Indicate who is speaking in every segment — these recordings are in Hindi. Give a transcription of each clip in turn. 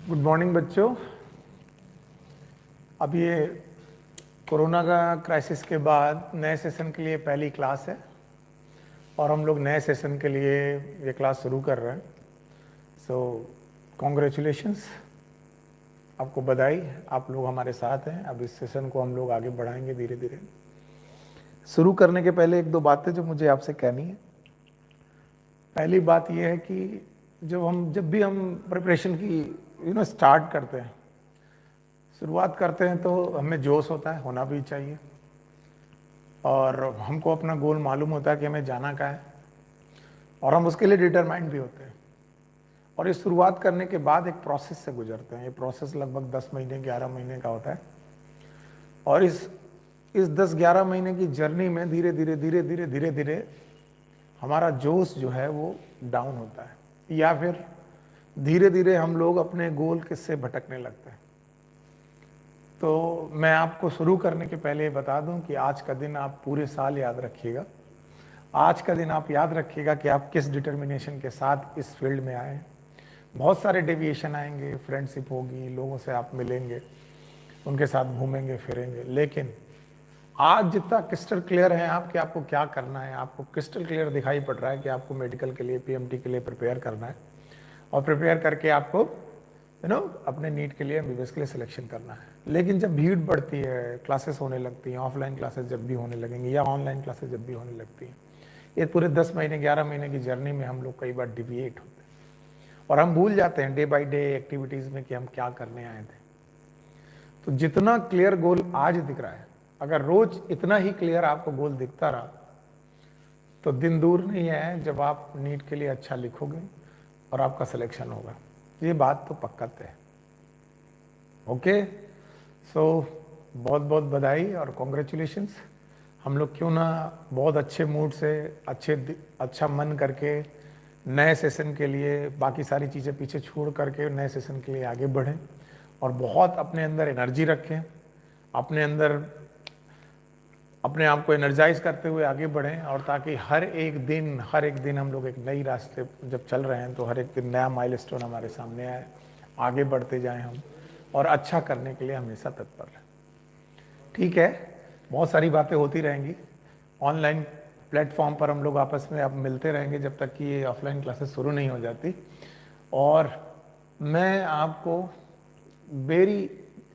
Speaker 1: गुड मॉर्निंग बच्चों। अब ये कोरोना का क्राइसिस के बाद नए सेशन के लिए पहली क्लास है और हम लोग नए सेशन के लिए ये क्लास शुरू कर रहे हैं। सो कॉन्ग्रेचुलेशंस, आपको बधाई, आप लोग हमारे साथ हैं। अब इस सेशन को हम लोग आगे बढ़ाएंगे धीरे धीरे। शुरू करने के पहले एक दो बातें जो मुझे आपसे कहनी है। पहली बात यह है कि जब भी हम प्रिपरेशन की स्टार्ट करते हैं, शुरुआत करते हैं, तो हमें जोश होता है, होना भी चाहिए, और हमको अपना गोल मालूम होता है कि हमें जाना कहाँ है, और हम उसके लिए डिटरमाइंड भी होते हैं। और ये शुरुआत करने के बाद एक प्रोसेस से गुजरते हैं। ये प्रोसेस लगभग 10 महीने 11 महीने का होता है, और इस 10-11 महीने की जर्नी में धीरे धीरे धीरे धीरे धीरे धीरे हमारा जोश जो है वो डाउन होता है, या फिर धीरे धीरे हम लोग अपने गोल से भटकने लगते हैं। तो मैं आपको शुरू करने के पहले बता दूं कि आज का दिन आप पूरे साल याद रखिएगा। आज का दिन आप याद रखिएगा कि आप किस डिटर्मिनेशन के साथ इस फील्ड में आए। बहुत सारे डेविएशन आएंगे, फ्रेंडशिप होगी, लोगों से आप मिलेंगे, उनके साथ घूमेंगे फिरेंगे, लेकिन आज जितना क्रिस्टल क्लियर है आप कि आपको क्या करना है, आपको क्रिस्टल क्लियर दिखाई पड़ रहा है कि आपको मेडिकल के लिए, पीएमटी के लिए प्रिपेयर करना है, और प्रिपेयर करके आपको अपने नीट के लिए, एमबीबीएस के लिए सिलेक्शन करना है। लेकिन जब भीड़ बढ़ती है, क्लासेस होने लगती हैं, ऑफलाइन क्लासेस जब भी होने लगेंगी या ऑनलाइन क्लासेस जब भी होने लगती हैं, ये पूरे 10 महीने 11 महीने की जर्नी में हम लोग कई बार डिविएट होते हैं और हम भूल जाते हैं डे बाय डे एक्टिविटीज़ में कि हम क्या करने आए थे। तो जितना क्लियर गोल आज दिख रहा है, अगर रोज इतना ही क्लियर आपको गोल दिखता रहा, तो दिन दूर नहीं है जब आप नीट के लिए अच्छा लिखोगे और आपका सिलेक्शन होगा। ये बात तो पक्का है। ओके, सो बहुत बहुत बधाई और कॉन्ग्रेचुलेशंस। हम लोग क्यों ना बहुत अच्छे मूड से, अच्छा मन करके नए सेशन के लिए बाकी सारी चीज़ें पीछे छोड़ करके नए सेशन के लिए आगे बढ़ें, और बहुत अपने अंदर एनर्जी रखें, अपने अंदर अपने आप को एनर्जाइज करते हुए आगे बढ़ें, और ताकि हर एक दिन हम लोग एक नई रास्ते जब चल रहे हैं तो हर एक दिन नया माइलस्टोन हमारे सामने आए, आगे बढ़ते जाएं हम, और अच्छा करने के लिए हमेशा तत्पर रहें। ठीक है, बहुत सारी बातें होती रहेंगी ऑनलाइन प्लेटफॉर्म पर, हम लोग आपस में अब मिलते रहेंगे जब तक कि ये ऑफलाइन क्लासेस शुरू नहीं हो जाती। और मैं आपको वेरी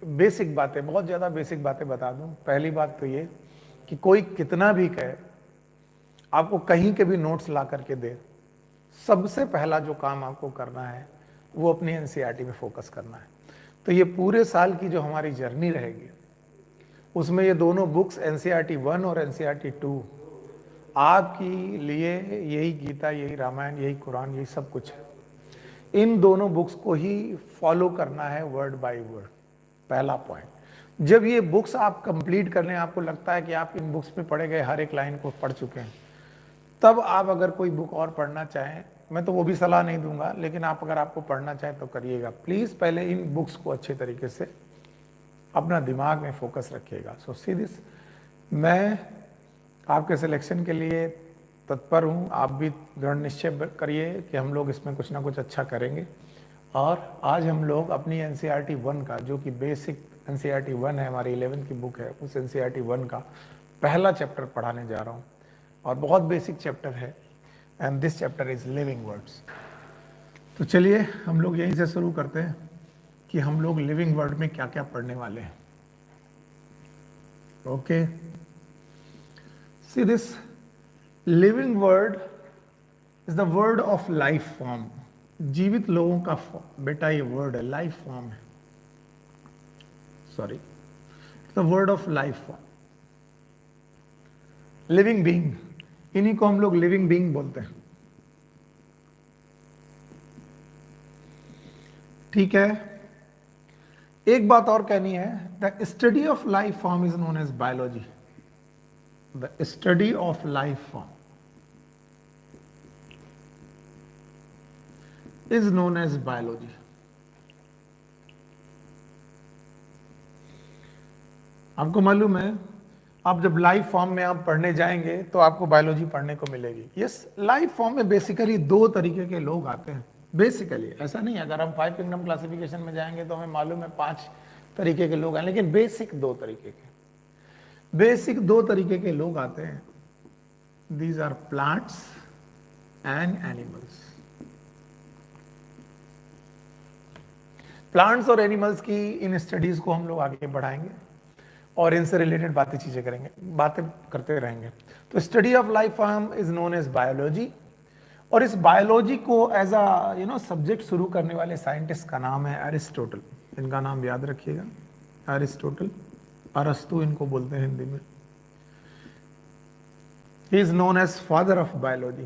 Speaker 1: बेसिक बातें, बहुत ज़्यादा बेसिक बातें बता दूं। पहली बात तो ये कि कोई कितना भी कहे, आपको कहीं के भी नोट्स ला करके दे, सबसे पहला जो काम आपको करना है वो अपनी एनसीईआरटी में फोकस करना है। तो ये पूरे साल की जो हमारी जर्नी रहेगी, उसमें ये दोनों बुक्स एनसीईआरटी 1 और एनसीईआरटी 2 आपकी लिए, यही गीता, यही रामायण, यही कुरान, यही सब कुछ है। इन दोनों बुक्स को ही फॉलो करना है वर्ड बाय वर्ड, पहला पॉइंट। जब ये बुक्स आप कंप्लीट कर लें, आपको लगता है कि आप इन बुक्स में पढ़े गए हर एक लाइन को पढ़ चुके हैं, तब आप अगर कोई बुक और पढ़ना चाहें, मैं तो वो भी सलाह नहीं दूंगा, लेकिन आप अगर आपको पढ़ना चाहें तो करिएगा। प्लीज़ पहले इन बुक्स को अच्छे तरीके से अपना दिमाग में फोकस रखिएगा। सो सी दिस, मैं आपके सिलेक्शन के लिए तत्पर हूँ। आप भी दृढ़ निश्चय करिए कि हम लोग इसमें कुछ ना कुछ अच्छा करेंगे। और आज हम लोग अपनी एनसीईआरटी 1 का, जो कि बेसिक एनसीईआरटी 1 है, हमारी 11th की बुक है, उस एनसीईआरटी 1 का पहला चैप्टर पढ़ाने जा रहा हूँ, और बहुत बेसिक चैप्टर है, and this chapter is living words. तो चलिए हम लोग यहीं से शुरू करते हैं कि हम लोग लिविंग वर्ड में क्या क्या पढ़ने वाले हैं। Okay, see this, living word is the word of life form. जीवित लोगों का बेटा ये वर्ड है, लाइफ फॉर्म है, sorry, the word of life form, living being, इन्हीं को हम लोग लिविंग बीइंग बोलते हैं। ठीक है, एक बात और कहनी है, the study of life form is known as biology. The study of life form is known as biology. आपको मालूम है, आप जब लाइफ फॉर्म में आप पढ़ने जाएंगे तो आपको बायोलॉजी पढ़ने को मिलेगी। यस, लाइफ फॉर्म में बेसिकली दो तरीके के लोग आते हैं। बेसिकली ऐसा नहीं है, अगर हम 5 किंगडम क्लासिफिकेशन में जाएंगे तो हमें मालूम है 5 तरीके के लोग हैं, लेकिन बेसिक दो तरीके के लोग आते हैं। These are plants and animals. Plants और एनिमल्स की इन स्टडीज को हम लोग आगे बढ़ाएंगे और इनसे रिलेटेड बातें करते रहेंगे। तो study of life form is known as biology, और इस बायोलॉजी को एज अ सब्जेक्ट शुरू करने वाले साइंटिस्ट का नाम है अरिस्टोटल। इनका नाम याद रखिएगा, अरिस्टोटल, अरस्तु इनको बोलते हैं हिंदी में। He is known as father of biology.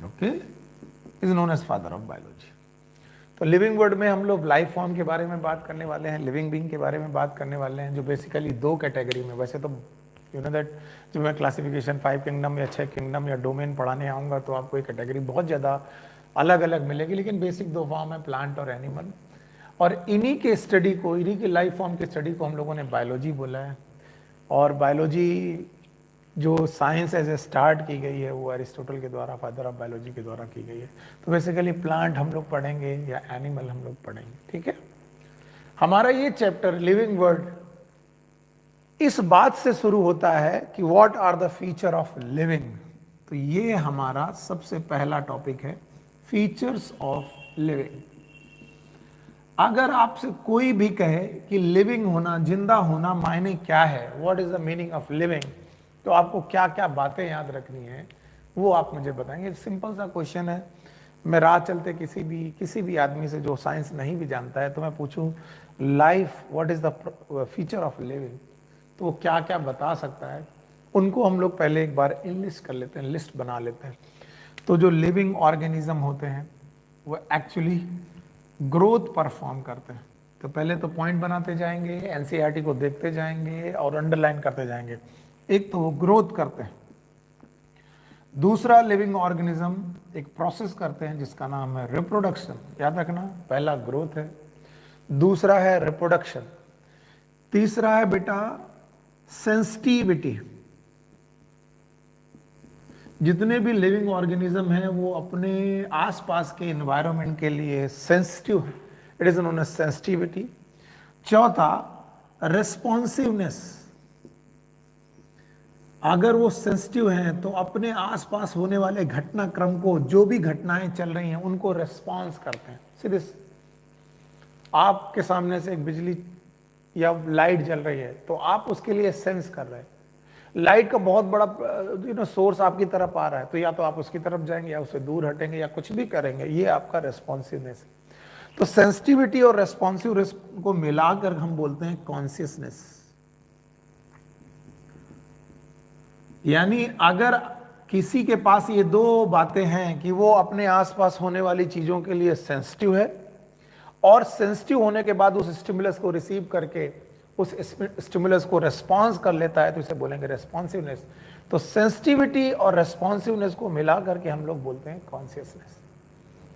Speaker 1: Okay, is known as father of biology. तो लिविंग वर्ल्ड में हम लोग लाइफ फॉर्म के बारे में बात करने वाले हैं, लिविंग बीइंग के बारे में बात करने वाले हैं, जो बेसिकली दो कैटेगरी में, वैसे तो यू नो दैट जब मैं क्लासिफिकेशन 5 किंगडम या 6 किंगडम या डोमेन पढ़ाने आऊँगा तो आपको एक कैटेगरी बहुत ज़्यादा अलग अलग मिलेगी, लेकिन बेसिक दो फॉर्म है, प्लांट और एनिमल। और इन्हीं के स्टडी को, इन्हीं के लाइफ फॉर्म के स्टडी को हम लोगों ने बायोलॉजी बोला है। और बायोलॉजी जो साइंस एज ए स्टार्ट की गई है वो अरिस्टोटल के द्वारा, फादर ऑफ बायोलॉजी के द्वारा की गई है। तो बेसिकली प्लांट हम लोग पढ़ेंगे या एनिमल हम लोग पढ़ेंगे, ठीक है। हमारा ये चैप्टर लिविंग वर्ल्ड इस बात से शुरू होता है कि what are the feature of living. तो ये हमारा सबसे पहला टॉपिक है, फीचर्स ऑफ लिविंग। अगर आपसे कोई भी कहे कि लिविंग होना, जिंदा होना मायने क्या है, what is the meaning of living, तो आपको क्या क्या बातें याद रखनी है वो आप मुझे बताएंगे। सिंपल सा क्वेश्चन है, मैं राह चलते किसी भी आदमी से जो साइंस नहीं भी जानता है तो मैं पूछूं life what is the feature of living, तो वो क्या क्या बता सकता है। उनको हम लोग पहले एक बार इनलिस्ट कर लेते हैं, लिस्ट बना लेते हैं। तो जो लिविंग ऑर्गेनिज्म होते हैं वो एक्चुअली ग्रोथ परफॉर्म करते हैं। तो पहले तो पॉइंट बनाते जाएंगे, एनसीईआरटी को देखते जाएंगे और अंडरलाइन करते जाएंगे। एक तो वो ग्रोथ करते हैं, दूसरा लिविंग ऑर्गेनिज्म एक प्रोसेस करते हैं जिसका नाम है रिप्रोडक्शन। याद रखना, पहला ग्रोथ है, दूसरा है रिप्रोडक्शन, तीसरा है बेटा सेंसिटिविटी। जितने भी लिविंग ऑर्गेनिज्म हैं वो अपने आसपास के एनवायरनमेंट के लिए सेंसिटिव है, it is known as sensitivity. चौथा रिस्पॉन्सिवनेस, अगर वो सेंसिटिव हैं तो अपने आसपास होने वाले घटनाक्रम को, जो भी घटनाएं चल रही हैं उनको रिस्पॉन्स करते हैं। सीधे आपके सामने से एक बिजली या लाइट जल रही है तो आप उसके लिए सेंस कर रहे हैं। लाइट का बहुत बड़ा सोर्स आपकी तरफ आ रहा है तो या तो आप उसकी तरफ जाएंगे या उससे दूर हटेंगे या कुछ भी करेंगे, ये आपका रेस्पॉन्सिवनेस है। तो सेंसिटिविटी और रेस्पॉन्सिव को मिलाकर हम बोलते हैं कॉन्शियसनेस। यानी अगर किसी के पास ये दो बातें हैं कि वो अपने आसपास होने वाली चीजों के लिए सेंसिटिव है और सेंसिटिव होने के बाद उस स्टिमुलस को रिसीव करके उस स्टिमुलस को रेस्पॉन्स कर लेता है, तो इसे बोलेंगे रेस्पॉन्सिवनेस। तो सेंसिटिविटी और रेस्पॉन्सिवनेस को मिला करके हम लोग बोलते हैं कॉन्शियसनेस।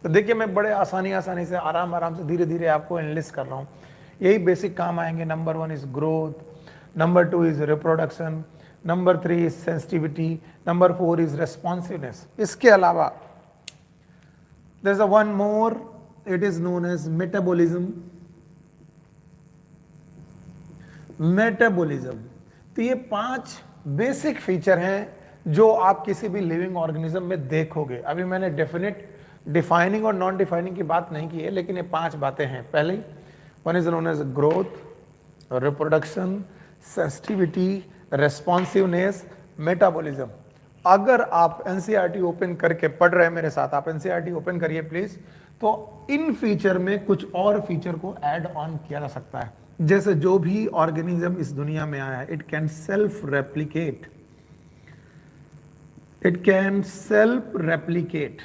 Speaker 1: तो देखिए मैं बड़े आसानी से आराम से धीरे धीरे आपको एनालिसिस कर रहा हूँ। यही बेसिक काम आएंगे। Number 1 is growth, number 2 is reproduction, number 3 is sensitivity, number 4 is responsiveness. इसके अलावा there is one more, it is known as metabolism. Metabolism, तो ये 5 बेसिक फीचर हैं जो आप किसी भी लिविंग ऑर्गेनिज्म में देखोगे। अभी मैंने डेफिनेट डिफाइनिंग और नॉन डिफाइनिंग की बात नहीं की है, लेकिन ये 5 बातें हैं। पहले 1 is known as growth, reproduction, sensitivity, responsiveness, metabolism. अगर आप एनसीईआरटी ओपन करके पढ़ रहे हैं मेरे साथ, आप एनसीईआरटी ओपन करिए प्लीज, तो इन फीचर में कुछ और फीचर को ऐड ऑन किया जा सकता है। जैसे जो भी ऑर्गेनिज्म इस दुनिया में आया है, it can self replicate, it can self replicate.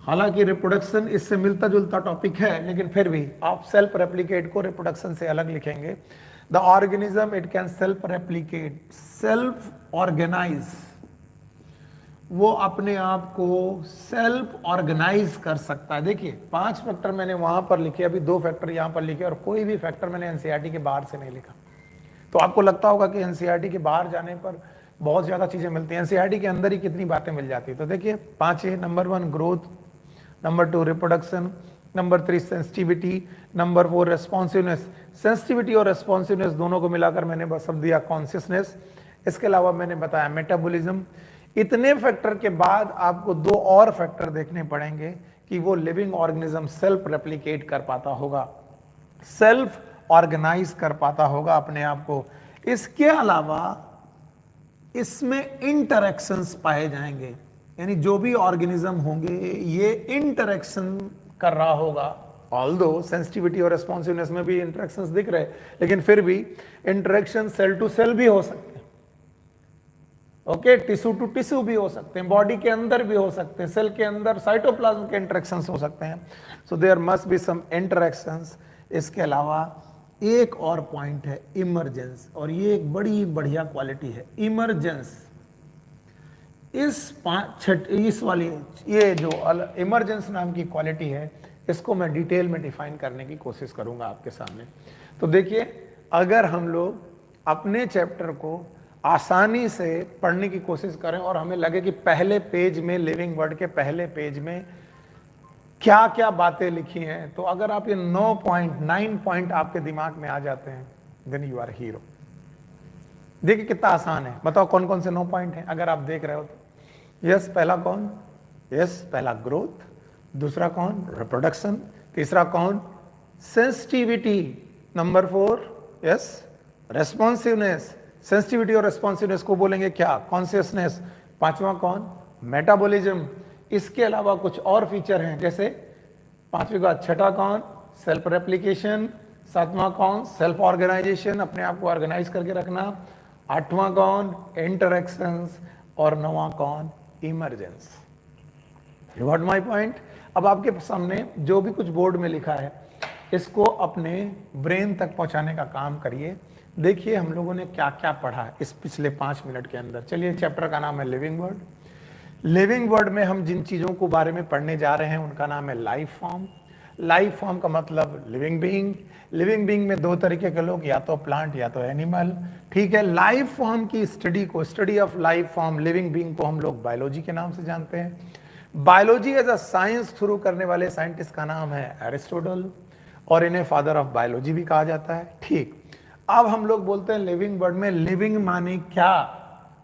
Speaker 1: हालांकि रिप्रोडक्शन इससे मिलता जुलता टॉपिक है, लेकिन फिर भी आप सेल्फ रेप्लिकेट को रिप्रोडक्शन से अलग लिखेंगे। The organism it can self replicate, self organise, वो अपने आप को सेल्फ ऑर्गेनाइज कर सकता है। देखिए 5 फैक्टर मैंने वहां पर लिखे, अभी 2 फैक्टर यहां पर लिखे, और कोई भी फैक्टर मैंने एनसीईआरटी के बाहर से नहीं लिखा। तो आपको लगता होगा कि एनसीईआरटी के बाहर जाने पर बहुत ज्यादा चीजें मिलती हैं, एनसीईआरटी के अंदर ही कितनी बातें मिल जाती है। तो देखिए 5 है, number 1 growth, number 2 reproduction, number 3 sensitivity, number 4 responsiveness. Sensitivity और रेस्पॉन्सिवनेस दोनों को मिलाकर मैंने बस अब दिया कॉन्शियसनेस। इसके अलावा मैंने बताया मेटाबॉलिज्म। इतने फैक्टर के बाद आपको 2 और फैक्टर देखने पड़ेंगे कि वो लिविंग ऑर्गेनिज्म सेल्फ रेप्लिकेट कर पाता होगा, सेल्फ ऑर्गेनाइज कर पाता होगा अपने आप को। इसके अलावा इसमें इंटरेक्शंस पाए जाएंगे, यानी जो भी ऑर्गेनिज्म होंगे ये इंटरेक्शन कर रहा होगा। ऑल्दो सेंसिटिविटी और रेस्पॉन्सिवनेस में भी इंटरेक्शंस दिख रहे हैं, लेकिन फिर भी इंटरेक्शन सेल टू सेल भी हो सकते हैं, ओके, टिश्यू टू टिश्यू भी हो सकते हैं, बॉडी के अंदर भी हो सकते हैं, सेल के अंदर साइटोप्लाज्म के इंटरेक्शंस हो सकते हैं। So there must be some interactions. इसके अलावा एक और पॉइंट है इमरजेंस, और ये एक बड़ी बढ़िया क्वालिटी है इमरजेंस। इस वाली ये जो इमरजेंस नाम की क्वालिटी है, इसको मैं डिटेल में डिफाइन करने की कोशिश करूंगा आपके सामने। तो देखिए, अगर हम लोग अपने चैप्टर को आसानी से पढ़ने की कोशिश करें और हमें लगे कि पहले पेज में, लिविंग वर्ड के पहले पेज में क्या क्या बातें लिखी हैं, तो अगर आप ये 9 पॉइंट आपके दिमाग में आ जाते हैं, देन यू आर हीरो। देखिए कितना आसान है, बताओ कौन कौन से 9 पॉइंट हैं अगर आप देख रहे हो तो। यस, पहला कौन? यस, पहला ग्रोथ, दूसरा कौन? रिप्रोडक्शन, तीसरा कौन? Sensitivity, number 4 yes responsiveness. Sensitivity और रेस्पॉन्सिवनेस को बोलेंगे क्या? कॉन्शियसनेस। पांचवा कौन? मेटाबॉलिज्म। इसके अलावा कुछ और फीचर हैं, जैसे पांचवी का छठा कौन? Self replication. सातवां कौन? सेल्फ ऑर्गेनाइजेशन, अपने आप को ऑर्गेनाइज करके रखना। आठवां कौन? इंटरेक्शंस। और नौवां कौन? Emergence. You got my point? अब आपके सामने जो भी कुछ बोर्ड में लिखा है, इसको अपने ब्रेन तक पहुंचाने का काम करिए। देखिए हम लोगों ने क्या क्या पढ़ा इस पिछले 5 मिनट के अंदर। चलिए, चैप्टर का नाम है लिविंग वर्ड। लिविंग वर्ड में हम जिन चीजों को बारे में पढ़ने जा रहे हैं उनका नाम है लाइफ फॉर्म। लाइफ फॉर्म का मतलब लिविंग बीइंग। लिविंग बीइंग में 2 तरीके के लोग, या तो प्लांट या तो एनिमल, ठीक है। लाइफ फॉर्म की स्टडी को, study of life form, living being को हम लोग बायोलॉजी के नाम से जानते हैं। बायोलॉजी एज अ साइंस शुरू करने वाले साइंटिस्ट का नाम है एरिस्टोटल, और इन्हें फादर ऑफ बायोलॉजी भी कहा जाता है, ठीक। अब हम लोग बोलते हैं लिविंग वर्ड में लिविंग माने क्या?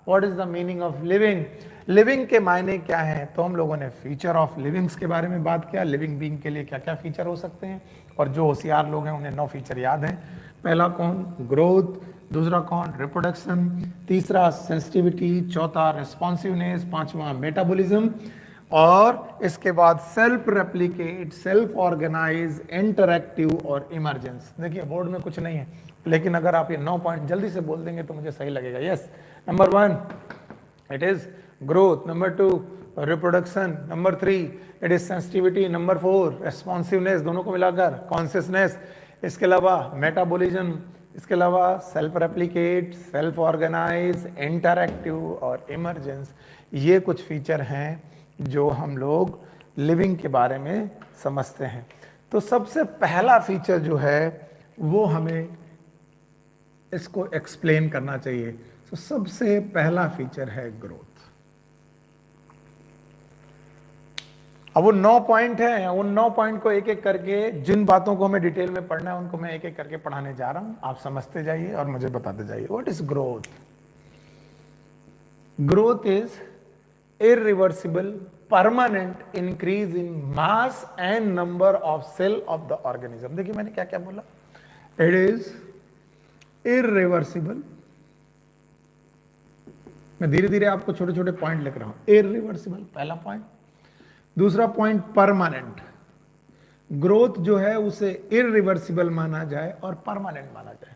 Speaker 1: What is the meaning of living? Living के मायने क्या हैं? तो हम लोगों ने फीचर ऑफ लिविंग्स के बारे में बात किया, लिविंग बीइंग के लिए क्या क्या फीचर हो सकते हैं, और जो होशियार लोग हैं उन्हें 9 फीचर याद हैं। पहला कौन? ग्रोथ, दूसरा कौन? रिप्रोडक्शन, तीसरा सेंसिटिविटी, चौथा रेस्पॉन्सिवनेस, पांचवा मेटाबॉलिज्म, और इसके बाद self replicate, self organise, interactive और इमरजेंस। देखिए बोर्ड में कुछ नहीं है, लेकिन अगर आप ये 9 पॉइंट जल्दी से बोल देंगे तो मुझे सही लगेगा। Yes, number 1 it is growth, number 2 reproduction, number 3 it is sensitivity, number 4 responsiveness, दोनों को मिलाकर consciousness, इसके अलावा metabolism, इसके अलावा self replicate, self organize, interactive और emergence। ये कुछ फीचर हैं जो हम लोग लिविंग के बारे में समझते हैं। तो सबसे पहला फीचर जो है वो हमें इसको एक्सप्लेन करना चाहिए। तो सबसे पहला फीचर है ग्रोथ। अब वो 9 पॉइंट हैं, उन 9 पॉइंट को एक एक करके, जिन बातों को हमें डिटेल में पढ़ना है उनको मैं एक एक करके पढ़ाने जा रहा हूं। आप समझते जाइए और मुझे बताते जाइए। What is growth? Growth is irreversible permanent increase in mass and number of cell of the organism. देखिए मैंने क्या क्या बोला। इट इज इरिवर्सिबल, मैं धीरे धीरे आपको छोटे छोटे पॉइंट लिख रहा हूं। इरिवर्सिबल पहला पॉइंट। दूसरा पॉइंट परमानेंट। ग्रोथ जो है उसे इरिवर्सिबल माना जाए और परमानेंट माना जाए।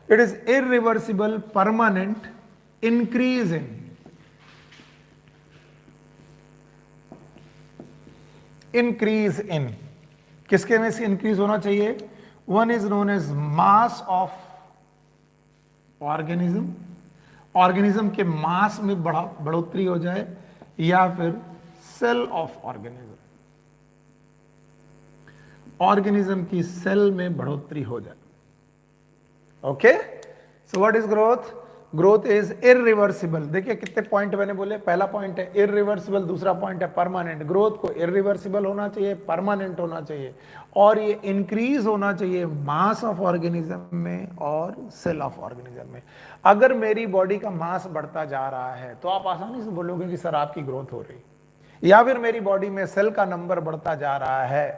Speaker 1: It is irreversible permanent increase in किसके में से इंक्रीज होना चाहिए? One is known as mass of organism, organism के मास में बढ़ोतरी हो जाए, या फिर सेल ऑफ ऑर्गेनिज्म, ऑर्गेनिज्म की सेल में बढ़ोतरी हो जाए। Okay, so what is growth? Growth is irreversible. देखिए कितने पॉइंट मैंने बोले, पहला पॉइंट है इरिवर्सिबल, दूसरा पॉइंट है परमानेंट। ग्रोथ को इरिवर्सिबल होना चाहिए, परमानेंट होना चाहिए, और ये इंक्रीज होना चाहिए मास ऑफ ऑर्गेनिज्म में और सेल ऑफ ऑर्गेनिज्म में। अगर मेरी बॉडी का मास बढ़ता जा रहा है तो आप आसानी से बोलोगे कि सर आपकी ग्रोथ हो रही, या फिर मेरी बॉडी में सेल का नंबर बढ़ता जा रहा है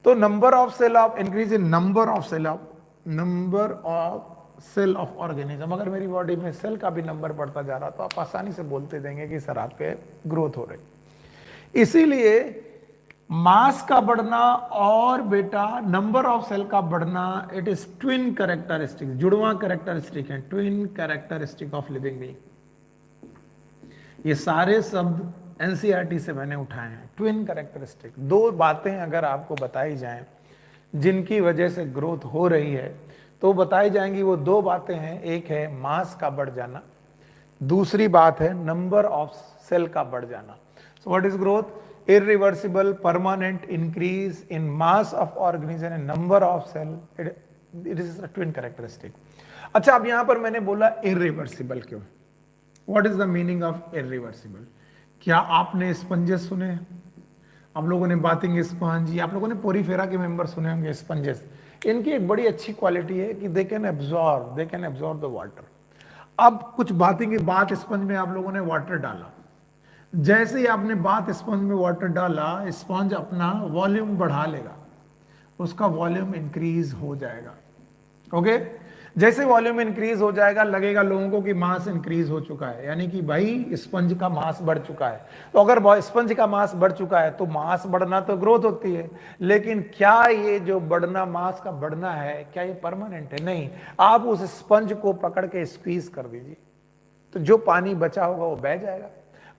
Speaker 1: तो number of cell of increase in number of cell of organism. अगर मेरी बॉडी में सेल का भी नंबर बढ़ता जा रहा तो आप आसानी से बोलते देंगे कि सर आपके ग्रोथ हो रही। इसीलिए मास का बढ़ना और बेटा नंबर ऑफ सेल का बढ़ना, इट इज ट्विन कैरेक्टरिस्टिक, जुड़वा कैरेक्टरिस्टिक है, twin characteristic of living being. ये सारे शब्द एनसीईआरटी से मैंने उठाए हैं। ट्विन कैरेक्टरिस्टिक, दो बातें अगर आपको बताई जाएं जिनकी वजह से ग्रोथ हो रही है तो बताई जाएंगी। वो दो बातें हैं, एक है मास का बढ़ जाना, दूसरी बात है नंबर ऑफ सेल का बढ़ जाना। सो what is growth? irreversible permanent increase in mass of organism and number of cell. It is a twin characteristic. अच्छा, अब यहां पर मैंने बोला irreversible क्यों? What is the meaning of irreversible? क्या आपने स्पंजेस सुने? आप लोगों ने बाथिंग स्पंज, आप लोगों ने पोरीफेरा के मेंबर सुने होंगे स्पंजेस। इनकी एक बड़ी अच्छी क्वालिटी है कि they can absorb the water. अब कुछ बाथिंग के बाथ स्पंज में आप लोगों ने वाटर डाला, जैसे ही आपने बाथ स्पंज में वाटर डाला, स्पंज अपना वॉल्यूम बढ़ा लेगा, उसका वॉल्यूम इंक्रीज हो जाएगा। ओके, जैसे वॉल्यूम इंक्रीज हो जाएगा लगेगा लोगों को कि मास इंक्रीज हो चुका है, यानी कि भाई स्पंज का मास बढ़ चुका है। तो अगर स्पंज का मास बढ़ चुका है तो मास बढ़ना तो ग्रोथ होती है, लेकिन क्या ये जो बढ़ना, मास का बढ़ना है, क्या ये परमानेंट है? नहीं। आप उस स्पंज को पकड़ के स्क्वीज कर दीजिए तो जो पानी बचा होगा वो बह जाएगा।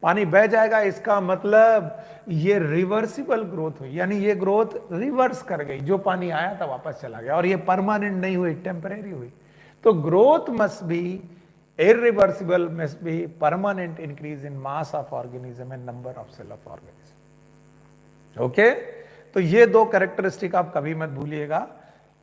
Speaker 1: पानी बह जाएगा, इसका मतलब ये रिवर्सिबल ग्रोथ हुई, यानी ये ग्रोथ रिवर्स कर गई, जो पानी आया था वापस चला गया, और ये परमानेंट नहीं हुई, टेम्परेरी हुई। तो growth must be irreversible, must be permanent increase in mass of organism and number of cell of organism. Okay, तो ये दो कैरेक्टरिस्टिक आप कभी मत भूलिएगा।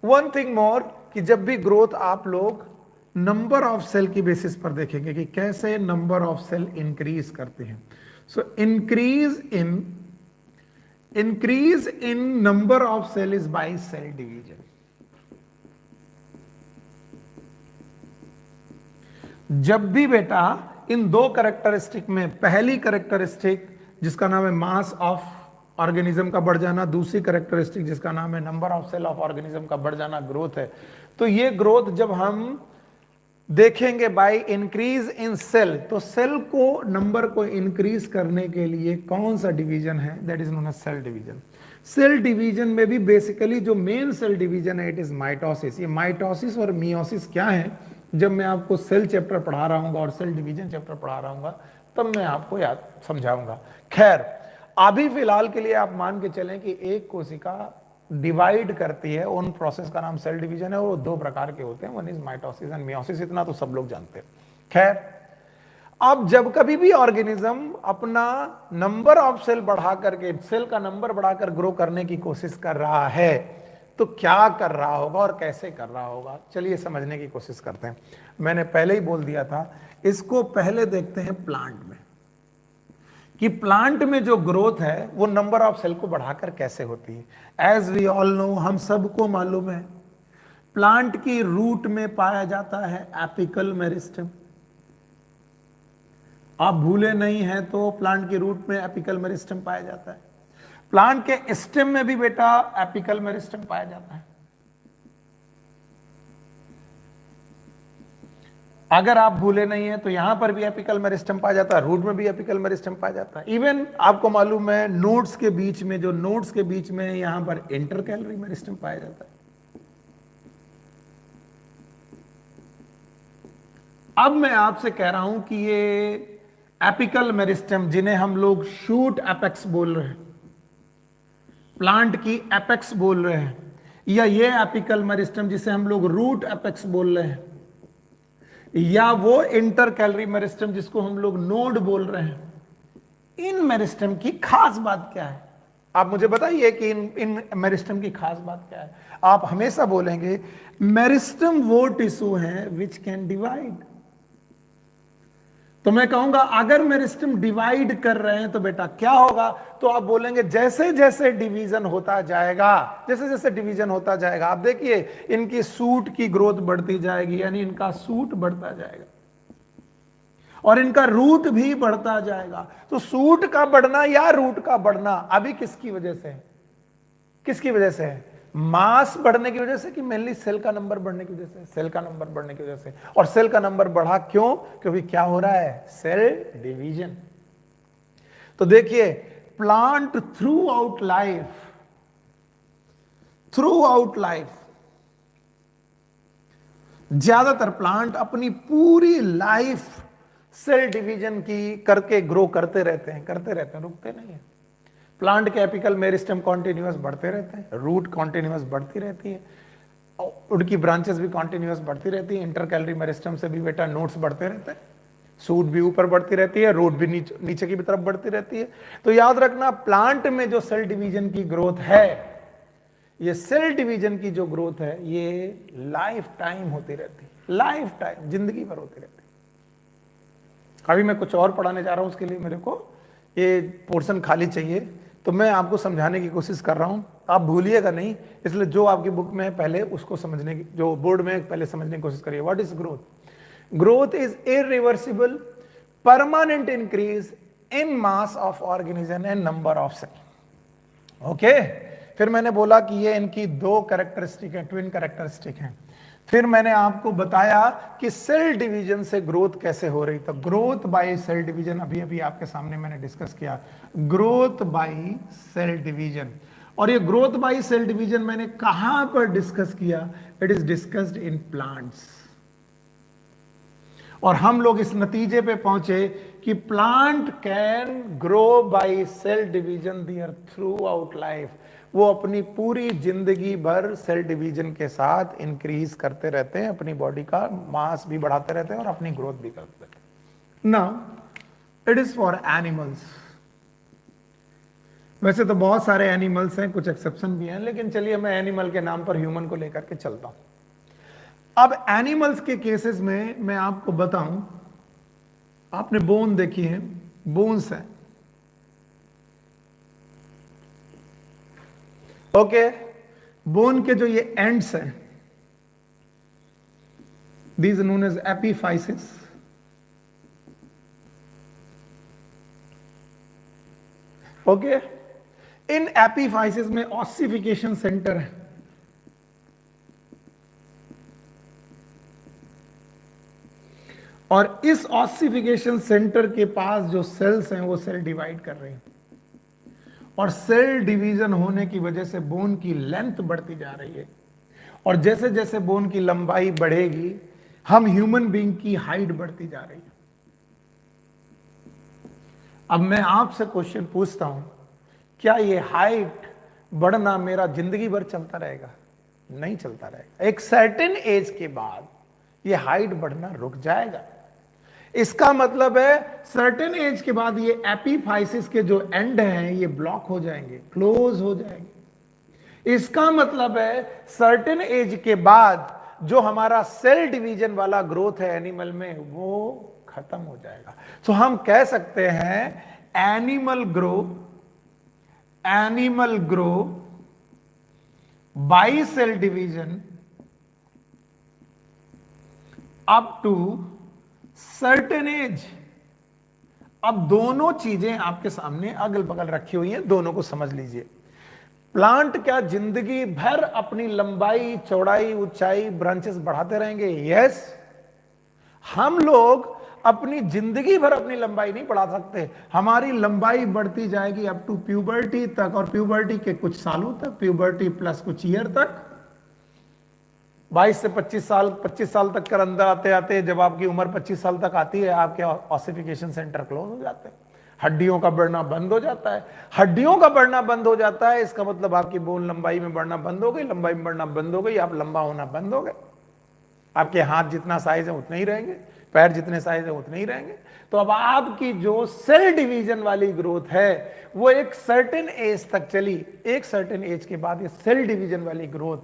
Speaker 1: वन थिंग मोर, कि जब भी ग्रोथ आप लोग नंबर ऑफ सेल की बेसिस पर देखेंगे कि कैसे नंबर ऑफ सेल इंक्रीज करते हैं। So increase in number of cell is by cell division. जब भी बेटा इन दो कैरेक्टरिस्टिक में, पहली कैरेक्टरिस्टिक जिसका नाम है मास ऑफ ऑर्गेनिज्म का बढ़ जाना, दूसरी कैरेक्टरिस्टिक जिसका नाम है number of cell of organism का बढ़ जाना, ग्रोथ है। तो ये ग्रोथ जब हम देखेंगे बाय इंक्रीज इन सेल, तो सेल को, नंबर को इंक्रीज करने के लिए कौन सा डिवीजन है? That is known as cell division. Cell division में भी बेसिकली जो मेन सेल डिवीजन है, इट इज माइटोसिस। ये माइटोसिस और मियोसिस क्या है, जब मैं आपको सेल चैप्टर पढ़ा रहा हूँ और सेल डिवीजन चैप्टर पढ़ा रहा हूँ तब मैं आपको याद समझाऊंगा। खैर, अभी फिलहाल के लिए आप मान के चलें कि एक कोशिका डिवाइड करती है, उन प्रोसेस का नाम सेल डिवीजन है, वो दो प्रकार के होते हैं, one is mitosis and meiosis. इतना तो सब लोग जानते हैं। खैर, अब जब कभी भी ऑर्गेनिज्म अपना नंबर ऑफ सेल बढ़ा करके, सेल का नंबर बढ़ाकर ग्रो करने की कोशिश कर रहा है तो क्या कर रहा होगा और कैसे कर रहा होगा, चलिए समझने की कोशिश करते हैं। मैंने पहले ही बोल दिया था, इसको पहले देखते हैं प्लांट में, कि प्लांट में जो ग्रोथ है वो नंबर ऑफ सेल को बढ़ाकर कैसे होती है। एज वी ऑल नो, हम सबको मालूम है, प्लांट की रूट में पाया जाता है एपिकल मेरिस्टेम। आप भूले नहीं हैं तो प्लांट की रूट में एपिकल मेरिस्टेम पाया जाता है। प्लांट के स्टेम में भी बेटा एपिकल मेरिस्टेम पाया जाता है। अगर आप भूले नहीं है तो यहां पर भी एपिकल मेरिस्टेम पाया जाता है, रूट में भी एपिकल मेरिस्टेम पाया जाता है। इवन आपको मालूम है नोड्स के बीच में, जो नोड्स के बीच में यहां पर इंटरकैलरी मेरिस्टेम पाया जाता है। अब मैं आपसे कह रहा हूं कि ये एपिकल मेरिस्टेम, जिन्हें हम लोग शूट एपेक्स बोल रहे हैं, प्लांट की एपेक्स बोल रहे हैं, या ये एपिकल मेरिस्टेम जिसे हम लोग रूट एपेक्स बोल रहे हैं, या वो इंटरकैलरी मेरिस्टेम जिसको हम लोग नोड बोल रहे हैं, इन मेरिस्टेम की खास बात क्या है? आप मुझे बताइए कि इन मेरिस्टम की खास बात क्या है। आप हमेशा बोलेंगे मेरिस्टम वो टिश्यू है विच कैन डिवाइड। तो मैं कहूंगा अगर मेरिस्टम डिवाइड कर रहे हैं तो बेटा क्या होगा, तो आप बोलेंगे जैसे जैसे डिवीजन होता जाएगा, जैसे जैसे डिवीजन होता जाएगा, आप देखिए इनकी सूट की ग्रोथ बढ़ती जाएगी, यानी इनका सूट बढ़ता जाएगा और इनका रूट भी बढ़ता जाएगा। तो सूट का बढ़ना या रूट का बढ़ना अभी किसकी वजह से है, किसकी वजह से है? मास बढ़ने की वजह से कि मेनली सेल का नंबर बढ़ने की वजह से? सेल का नंबर बढ़ने की वजह से। और सेल का नंबर बढ़ा क्यों? क्योंकि क्या हो रहा है? Cell division. तो देखिए प्लांट थ्रू आउट लाइफ ज्यादातर प्लांट अपनी पूरी लाइफ सेल डिवीजन की करके ग्रो करते रहते हैं, रुकते नहीं है। प्लांट के एपिकल मेरिस्टम कॉन्टिन्यूअस बढ़ते रहते हैं, रूट कॉन्टिन्यूअस बढ़ती रहती है, उनकी ब्रांचेस भी कॉन्टिन्यूअस बढ़ती रहती है, इंटरकैलरी मेरिस्टम से भी बेटा नोड्स बढ़ते रहते हैं, सूट भी ऊपर बढ़ती रहती है, रूट भी नीचे की तरफ बढ़ती रहती है। तो याद रखना प्लांट में जो सेल डिवीजन की ग्रोथ है, ये सेल डिवीजन की जो ग्रोथ है ये लाइफ टाइम होती रहती है, लाइफ टाइम, जिंदगी भर होती रहती है। अभी मैं कुछ और पढ़ाने जा रहा हूं, उसके लिए मेरे को ये पोर्शन खाली चाहिए, तो मैं आपको समझाने की कोशिश कर रहा हूं, आप भूलिएगा नहीं। इसलिए जो आपकी बुक में है पहले उसको समझने की, जो बोर्ड में पहले समझने की कोशिश करिए। What is growth? Growth is irreversible permanent increase in mass of organism and number of cell. Okay, फिर मैंने बोला कि ये इनकी दो कैरेक्टरिस्टिक है, ट्विन कैरेक्टरिस्टिक हैं। फिर मैंने आपको बताया कि सेल डिवीजन से ग्रोथ कैसे हो रही। तो ग्रोथ बाय सेल डिवीजन अभी अभी आपके सामने मैंने डिस्कस किया, ग्रोथ बाय सेल डिवीजन। और ये ग्रोथ बाय सेल डिवीजन मैंने कहां पर डिस्कस किया? It is discussed in plants. और हम लोग इस नतीजे पे पहुंचे कि plant can grow by cell division there throughout life. वो अपनी पूरी जिंदगी भर सेल डिवीजन के साथ इंक्रीज करते रहते हैं, अपनी बॉडी का मास भी बढ़ाते रहते हैं और अपनी ग्रोथ भी करते रहते हैं। Now it is for animals. वैसे तो बहुत सारे एनिमल्स हैं, कुछ एक्सेप्शन भी हैं, लेकिन चलिए मैं एनिमल के नाम पर ह्यूमन को लेकर के चलता हूं। अब एनिमल्स के केसेस में मैं आपको बताऊं, आपने बोन देखी है, बोन्स है, ओके। बोन के जो ये एंड्स हैं, these known as epiphysis. Okay, इन एपीफाइसिस में ऑसिफिकेशन सेंटर है। और इस ऑसिफिकेशन सेंटर के पास जो सेल्स हैं वो सेल डिवाइड कर रहे हैं, और सेल डिवीजन होने की वजह से बोन की लेंथ बढ़ती जा रही है। और जैसे जैसे बोन की लंबाई बढ़ेगी, हम ह्यूमन बीइंग की हाइट बढ़ती जा रही है। अब मैं आपसे क्वेश्चन पूछता हूं, क्या ये हाइट बढ़ना मेरा जिंदगी भर चलता रहेगा? नहीं चलता रहेगा। एक सर्टेन एज के बाद ये हाइट बढ़ना रुक जाएगा। इसका मतलब है सर्टेन एज के बाद ये एपीफाइसिस के जो एंड हैं ये ब्लॉक हो जाएंगे, क्लोज हो जाएंगे। इसका मतलब है सर्टेन एज के बाद जो हमारा सेल डिवीजन वाला ग्रोथ है एनिमल में वो खत्म हो जाएगा। तो हम कह सकते हैं animal grow by cell division up to certain age. अब दोनों चीजें आपके सामने अगल बगल रखी हुई हैं, दोनों को समझ लीजिए। प्लांट क्या जिंदगी भर अपनी लंबाई, चौड़ाई, ऊंचाई, ब्रांचेस बढ़ाते रहेंगे? यस। हम लोग अपनी जिंदगी भर अपनी लंबाई नहीं बढ़ा सकते। हमारी लंबाई बढ़ती जाएगी अप टू प्यूबर्टी तक, और प्यूबर्टी के कुछ सालों तक, प्यूबर्टी प्लस कुछ ईयर तक, 22 से 25 साल तक कर अंदर आते आते जब आपकी उम्र 25 साल तक आती है, आपके ऑसिफिकेशन सेंटर क्लोज हो जाते हैं, हड्डियों का बढ़ना बंद हो जाता है। हड्डियों का बढ़ना बंद हो जाता है, इसका मतलब आपकी बोन लंबाई में बढ़ना बंद हो गई, लंबाई में बढ़ना बंद हो गई, आप लंबा होना बंद हो गए। आपके हाथ जितना साइज है उतने ही रहेंगे, पैर जितने साइज है उतने ही रहेंगे। तो अब आपकी जो सेल डिवीजन वाली ग्रोथ है वो एक सर्टेन एज तक चली, एक सर्टेन एज के बाद ये सेल डिवीजन वाली ग्रोथ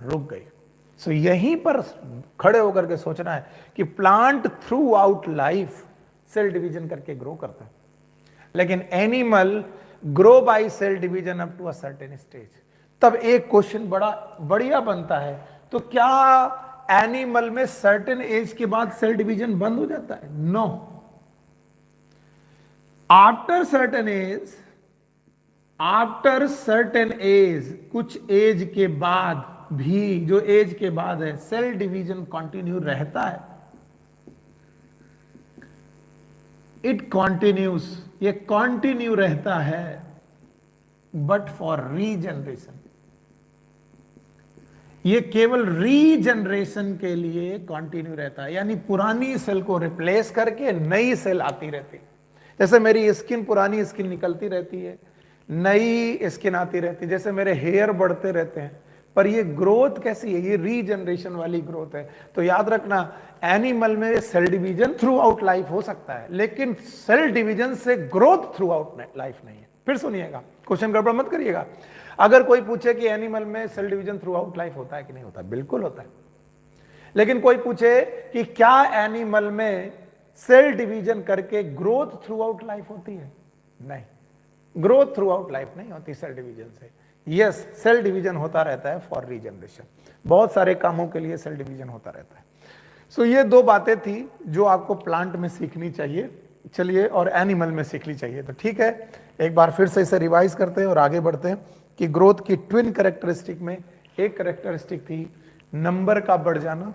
Speaker 1: रुक गई। सो यहीं पर खड़े होकर के सोचना है कि plant throughout life cell division करके ग्रो करता है, लेकिन animal grow by cell division up to a certain stage. तब एक क्वेश्चन बड़ा बढ़िया बनता है, तो क्या एनिमल में सर्टेन एज के बाद सेल डिवीजन बंद हो जाता है? नो, आफ्टर सर्टेन एज, कुछ एज के बाद भी, जो एज के बाद है, सेल डिवीजन कंटिन्यू रहता है। इट कंटिन्यूज, ये कंटिन्यू रहता है, बट फॉर रीजनरेशन, ये केवल रीजनरेशन के लिए कंटिन्यू रहता है, यानी पुरानी सेल को रिप्लेस करके नई सेल आती रहती है। जैसे मेरी स्किन, पुरानी स्किन निकलती रहती है, नई स्किन आती रहती है, जैसे मेरे हेयर बढ़ते रहते हैं, पर ये ग्रोथ कैसी है? ये रीजनरेशन वाली ग्रोथ है। तो याद रखना, एनिमल में cell division throughout life हो सकता है, लेकिन सेल डिवीजन से ग्रोथ थ्रू आउट लाइफ नहीं है। फिर सुनिएगा, क्वेश्चन गड़बड़ मत करिएगा। अगर कोई पूछे कि एनिमल में cell division throughout life होता है कि नहीं होता, बिल्कुल होता है। लेकिन कोई पूछे कि क्या एनिमल में सेल डिवीजन करके ग्रोथ थ्रू आउट लाइफ होती है? नहीं, ग्रोथ थ्रू आउट लाइफ नहीं होती सेल डिवीजन से। यस, सेल डिवीजन होता रहता है फॉर रीजनरेशन, बहुत सारे कामों के लिए सेल डिवीजन होता रहता है। सो ये दो बातें थी जो आपको प्लांट में सीखनी चाहिए, चलिए, और एनिमल में सीखनी चाहिए। तो ठीक है, एक बार फिर से इसे रिवाइज करते हैं और आगे बढ़ते हैं कि ग्रोथ की ट्विन कैरेक्टरिस्टिक में एक कैरेक्टरिस्टिक थी नंबर का बढ़ जाना,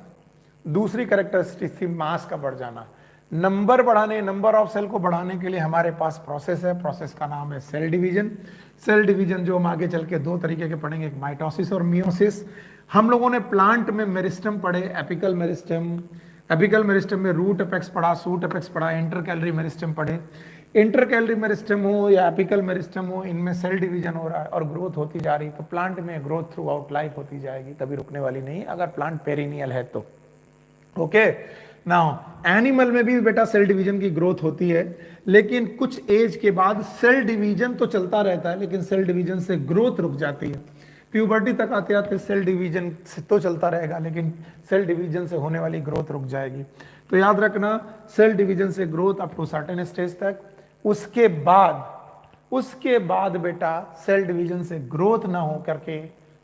Speaker 1: दूसरी कैरेक्टरिस्टिक थी मास का बढ़ जाना। नंबर बढ़ाने, नंबर ऑफ सेल को बढ़ाने के लिए हमारे पास प्रोसेस है, प्रोसेस का नाम है सेल डिवीजन। सेल डिवीजन जो हम आगे चल के दो तरीके के पढ़ेंगे, एक माइटोसिस और मियोसिस। हम लोगों ने प्लांट में मेरिस्टम पढ़े, एपिकल मेरिस्टम, एपिकल मेरिस्टम में रूट एपेक्स पढ़ा, सूट एपेक्स पढ़ा, इंटरकैलरी मेरिस्टम पढ़े। इंटरकैलरी मेरिस्टम हो या एपिकल मेरिस्टम हो, इनमें सेल डिवीजन हो रहा है और ग्रोथ होती जा रही, तो प्लांट में ग्रोथ थ्रू आउट लाइफ होती जाएगी, कभी रुकने वाली नहीं, अगर प्लांट पेरिनियल है तो। ओके, नाउ एनिमल में भी बेटा सेल डिवीजन की ग्रोथ होती है, लेकिन कुछ एज के बाद सेल डिवीजन तो चलता रहता है, लेकिन सेल डिवीजन से ग्रोथ रुक जाती है। प्यूबर्टी तक आते आते सेल डिवीजन से तो चलता रहेगा, लेकिन सेल डिवीजन से होने वाली ग्रोथ रुक जाएगी। तो याद रखना, सेल डिवीजन से growth up to certain stage तक, उसके बाद बेटा सेल डिवीजन से ग्रोथ ना हो करके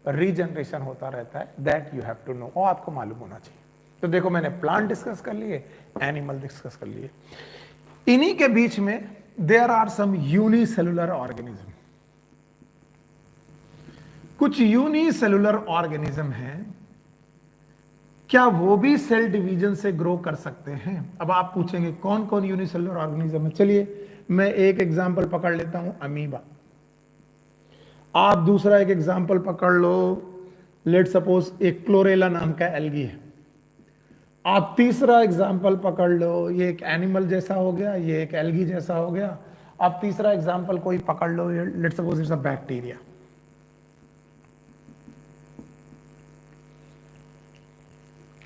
Speaker 1: रीजनरेशन होता रहता है। That you have to know, और आपको मालूम होना चाहिए। तो देखो, मैंने प्लांट डिस्कस कर लिए, एनिमल डिस्कस कर लिए, इन्हीं के बीच में there are some unicellular organism. कुछ यूनिसेलुलर ऑर्गेनिज्म हैं, क्या वो भी सेल डिवीजन से ग्रो कर सकते हैं? अब आप पूछेंगे कौन कौन यूनिसेलुलर ऑर्गेनिज्म है। चलिए मैं एक एग्जांपल पकड़ लेता हूं, अमीबा। आप दूसरा एक एग्जांपल पकड़ लो, लेट सपोज एक क्लोरेला नाम का एल्गी है। आप तीसरा एग्जांपल पकड़ लो, ये एक एनिमल जैसा हो गया, ये एक एल्गी जैसा हो गया। आप तीसरा एग्जांपल कोई पकड़ लो, let suppose it's a bacteria.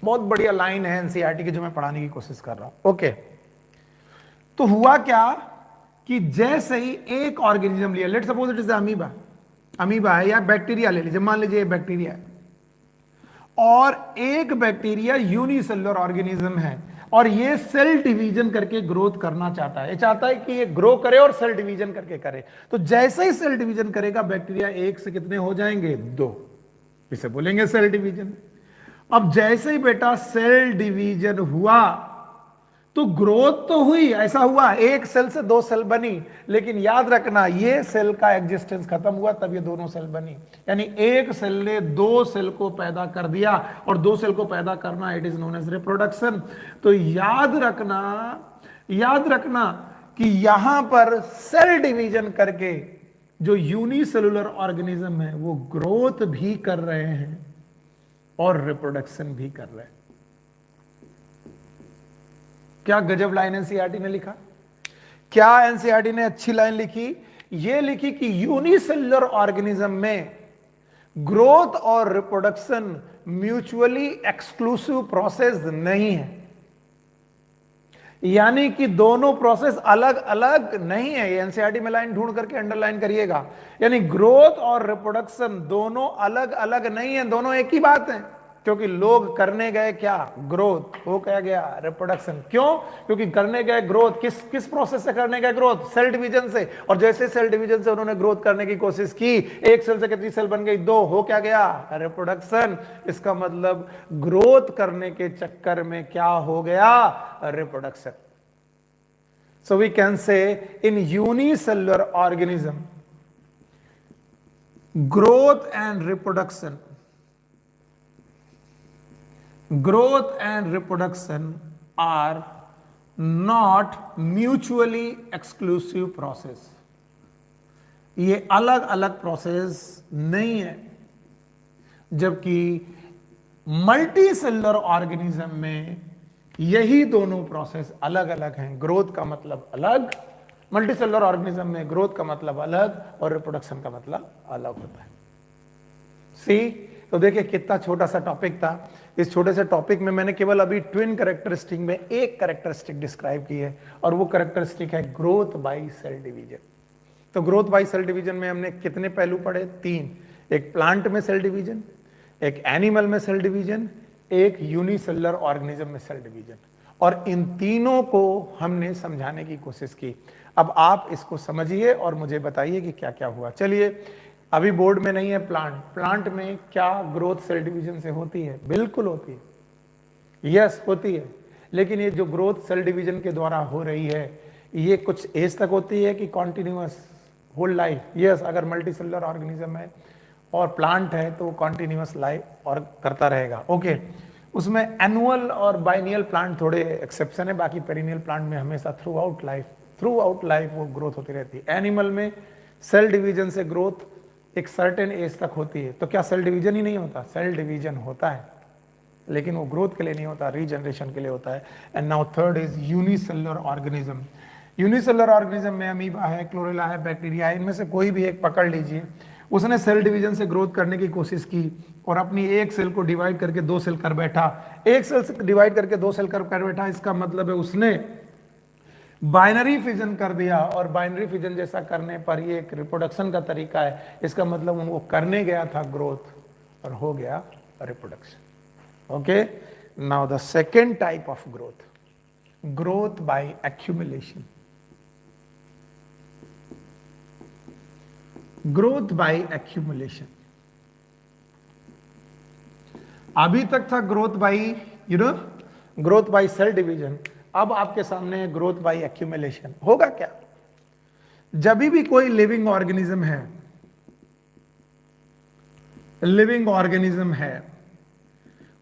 Speaker 1: बहुत बढ़िया लाइन है एनसीईआरटी की जो मैं पढ़ाने की कोशिश कर रहा हूं। ओके, तो हुआ क्या कि जैसे ही एक ऑर्गेनिज्म लिया, let suppose it is amoeba, amoeba है या बैक्टीरिया ले लीजिए, मान लीजिए बैक्टीरिया है, और एक बैक्टीरिया यूनिसेलुलर ऑर्गेनिज्म है और ये सेल डिवीजन करके ग्रोथ करना चाहता है। ये चाहता है कि ये ग्रो करे और सेल डिवीजन करके करे। तो जैसे ही सेल डिवीजन करेगा, बैक्टीरिया एक से कितने हो जाएंगे? 2, इसे बोलेंगे सेल डिवीजन। अब जैसे ही बेटा सेल डिवीजन हुआ तो ग्रोथ तो हुई, ऐसा हुआ एक सेल से 2 सेल बनी, लेकिन याद रखना ये सेल का एग्जिस्टेंस खत्म हुआ तब ये दोनों सेल बनी। यानी एक सेल ने 2 सेल को पैदा कर दिया, और 2 सेल को पैदा करना it is known as reproduction. तो याद रखना कि यहां पर सेल डिवीजन करके जो यूनिसेलुलर ऑर्गेनिज्म है वो ग्रोथ भी कर रहे हैं और रिप्रोडक्शन भी कर रहे हैं। क्या गजब लाइन एनसीईआरटी ने लिखा, क्या एनसीईआरटी ने अच्छी लाइन लिखी। ये लिखी कि यूनिसेलुलर ऑर्गेनिज्म में ग्रोथ और रिप्रोडक्शन म्यूचुअली एक्सक्लूसिव प्रोसेस नहीं है। यानी कि दोनों प्रोसेस अलग अलग नहीं है। एनसीईआरटी में लाइन ढूंढ करके अंडरलाइन करिएगा। यानी ग्रोथ और रिप्रोडक्शन दोनों अलग अलग नहीं है, दोनों एक ही बात है। क्योंकि लोग करने गए क्या? ग्रोथ। हो क्या गया? रिप्रोडक्शन। क्यों? क्योंकि करने गए ग्रोथ, किस किस प्रोसेस से करने गए ग्रोथ? सेल डिवीजन से। और जैसे सेल डिवीजन से उन्होंने ग्रोथ करने की कोशिश की, एक सेल से कितनी सेल बन गई? 2। हो क्या गया? रिप्रोडक्शन। इसका मतलब ग्रोथ करने के चक्कर में क्या हो गया? Reproduction. So we can say in unicellular organism, growth and reproduction are not mutually exclusive process. ये अलग अलग प्रोसेस नहीं है। जबकि मल्टी सेलुलर ऑर्गेनिज्म में यही दोनों प्रोसेस अलग अलग हैं। ग्रोथ का मतलब अलग, मल्टी सेलुलर ऑर्गेनिज्म में ग्रोथ का मतलब अलग और रिप्रोडक्शन का मतलब अलग होता है। सी, तो देखिए कितना छोटा सा टॉपिक था। इस छोटे से टॉपिक में मैंने केवल अभी ट्विन कैरेक्टरिस्टिक में एक कैरेक्टरिस्टिक डिस्क्राइब की है, और वो कैरेक्टरिस्टिक है ग्रोथ बाय सेल डिवीजन। तो ग्रोथ बाय सेल डिवीजन में हमने कितने पहलू पढ़े? 3। एक प्लांट में सेल डिवीजन, एक एनिमल में सेल डिवीजन, एक यूनिसेलुलर ऑर्गेनिज्म में सेल डिवीजन। और इन तीनों को हमने समझाने की कोशिश की। अब आप इसको समझिए और मुझे बताइए कि क्या क्या हुआ। चलिए, अभी बोर्ड में नहीं है प्लांट में क्या ग्रोथ सेल डिवीजन से होती है? बिल्कुल होती है, यस होती है। लेकिन ये जो ग्रोथ सेल डिवीजन के द्वारा हो रही है, ये कुछ एज तक होती है कि कॉन्टिन्यूअस होल लाइफ? यस, अगर मल्टी सेलुलर ऑर्गेनिज्म है और प्लांट है तो वाकंटिन्यूअस लाइफ और करता रहेगा। ओके, उसमें एनुअल और बाइनियल प्लांट थोड़े एक्सेप्शन है, बाकी पेरिनियल प्लांट में हमेशा थ्रू आउट लाइफ वो ग्रोथ होती रहती है। एनिमल में सेल डिवीजन से ग्रोथ एक सर्टेन एज तक होती है। तो क्या सेल डिवीजन ही नहीं होता? सेल डिवीजन होता है, लेकिन वो ग्रोथ के लिए नहीं होता, रीजनरेशन के लिए होता है। And now third is unicellular organism. Unicellular organism में अमीबा है, क्लोरेला है, बैक्टीरिया है, इनमें से कोई भी एक पकड़ लीजिए। उसने सेल डिवीजन से ग्रोथ करने की कोशिश की और अपनी एक सेल को डिवाइड करके 2 सेल कर बैठा। एक सेल से डिवाइड करके 2 सेल कर बैठा, इसका मतलब है उसने बाइनरी फिजन कर दिया। और बाइनरी फिजन जैसा करने पर ये एक रिप्रोडक्शन का तरीका है। इसका मतलब वो करने गया था ग्रोथ और हो गया reproduction. Okay, now the second type of growth by accumulation. Growth by accumulation. अभी तक था ग्रोथ बाय सेल डिवीजन। अब आपके सामने है ग्रोथ बाय एक्यूमुलेशन। होगा क्या? जब भी कोई लिविंग ऑर्गेनिज्म है,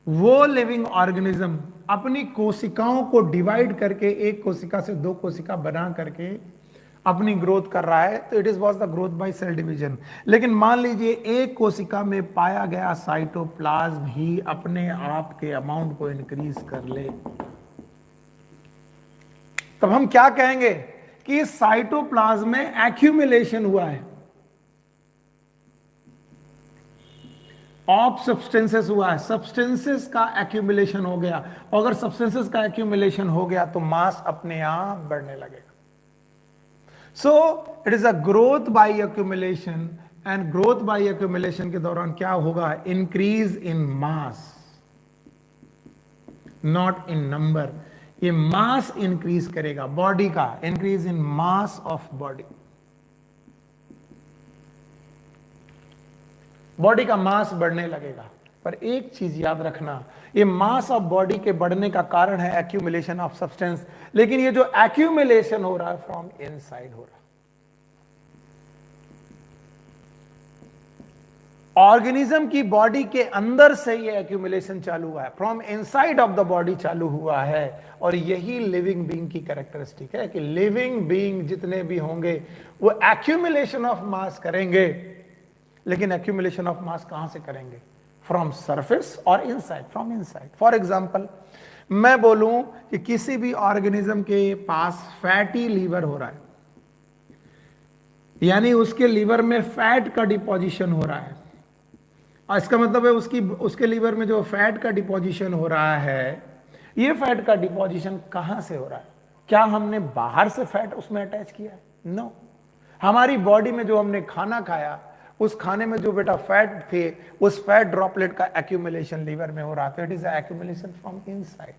Speaker 1: वो लिविंग ऑर्गेनिज्म अपनी कोशिकाओं को डिवाइड करके, एक कोशिका से 2 कोशिका बना करके अपनी ग्रोथ कर रहा है, तो it is was the growth by cell division. लेकिन मान लीजिए एक कोशिका में पाया गया साइटोप्लाज्म ही अपने आप के अमाउंट को इंक्रीज कर ले, तब हम क्या कहेंगे कि साइटोप्लाज्म में एक्यूमुलेशन हुआ है, ऑफ सब्सटेंसेस हुआ है, सब्सटेंसेस का एक्यूमुलेशन हो गया। अगर सब्सटेंसेस का एक्यूमुलेशन हो गया तो मास अपने आप बढ़ने लगेगा। So it is a growth by accumulation. And growth by accumulation के दौरान क्या होगा? Increase in mass, not in number. ये मास इंक्रीज करेगा, बॉडी का increase in mass of body का मास बढ़ने लगेगा। पर एक चीज याद रखना, ये मास ऑफ बॉडी के बढ़ने का कारण है एक्यूमुलेशन ऑफ सब्सटेंस, लेकिन ये जो एक्यूमुलेशन हो रहा है फ्रॉम इनसाइड हो रहा है। ऑर्गेनिज्म की बॉडी के अंदर से ये एक्यूमुलेशन चालू हुआ है, from inside of the body चालू हुआ है। और यही लिविंग बीइंग की कैरेक्टरिस्टिक है कि लिविंग बीइंग जितने भी होंगे वो एक्यूमुलेशन ऑफ मास करेंगे। लेकिन एक्यूमुलेशन ऑफ मास कहां से करेंगे? फ्रॉम सरफेस और inside, from inside. For example, मैं बोलूं कि किसी भी ऑर्गेनिज्म के पास फैटी लीवर हो रहा है, यानी उसके लीवर में फैट का डिपोजिशन हो रहा है। इसका मतलब है उसके लीवर में जो फैट का डिपोजिशन हो रहा है, ये फैट का डिपोजिशन कहां से हो रहा है? क्या हमने बाहर से फैट उसमें अटैच किया है? नो। हमारी बॉडी में जो हमने खाना खाया, उस खाने में जो बेटा फैट थे, उस फैट ड्रॉपलेट का एक्यूमुलेशन लीवर में हो रहा था। It is accumulation from inside.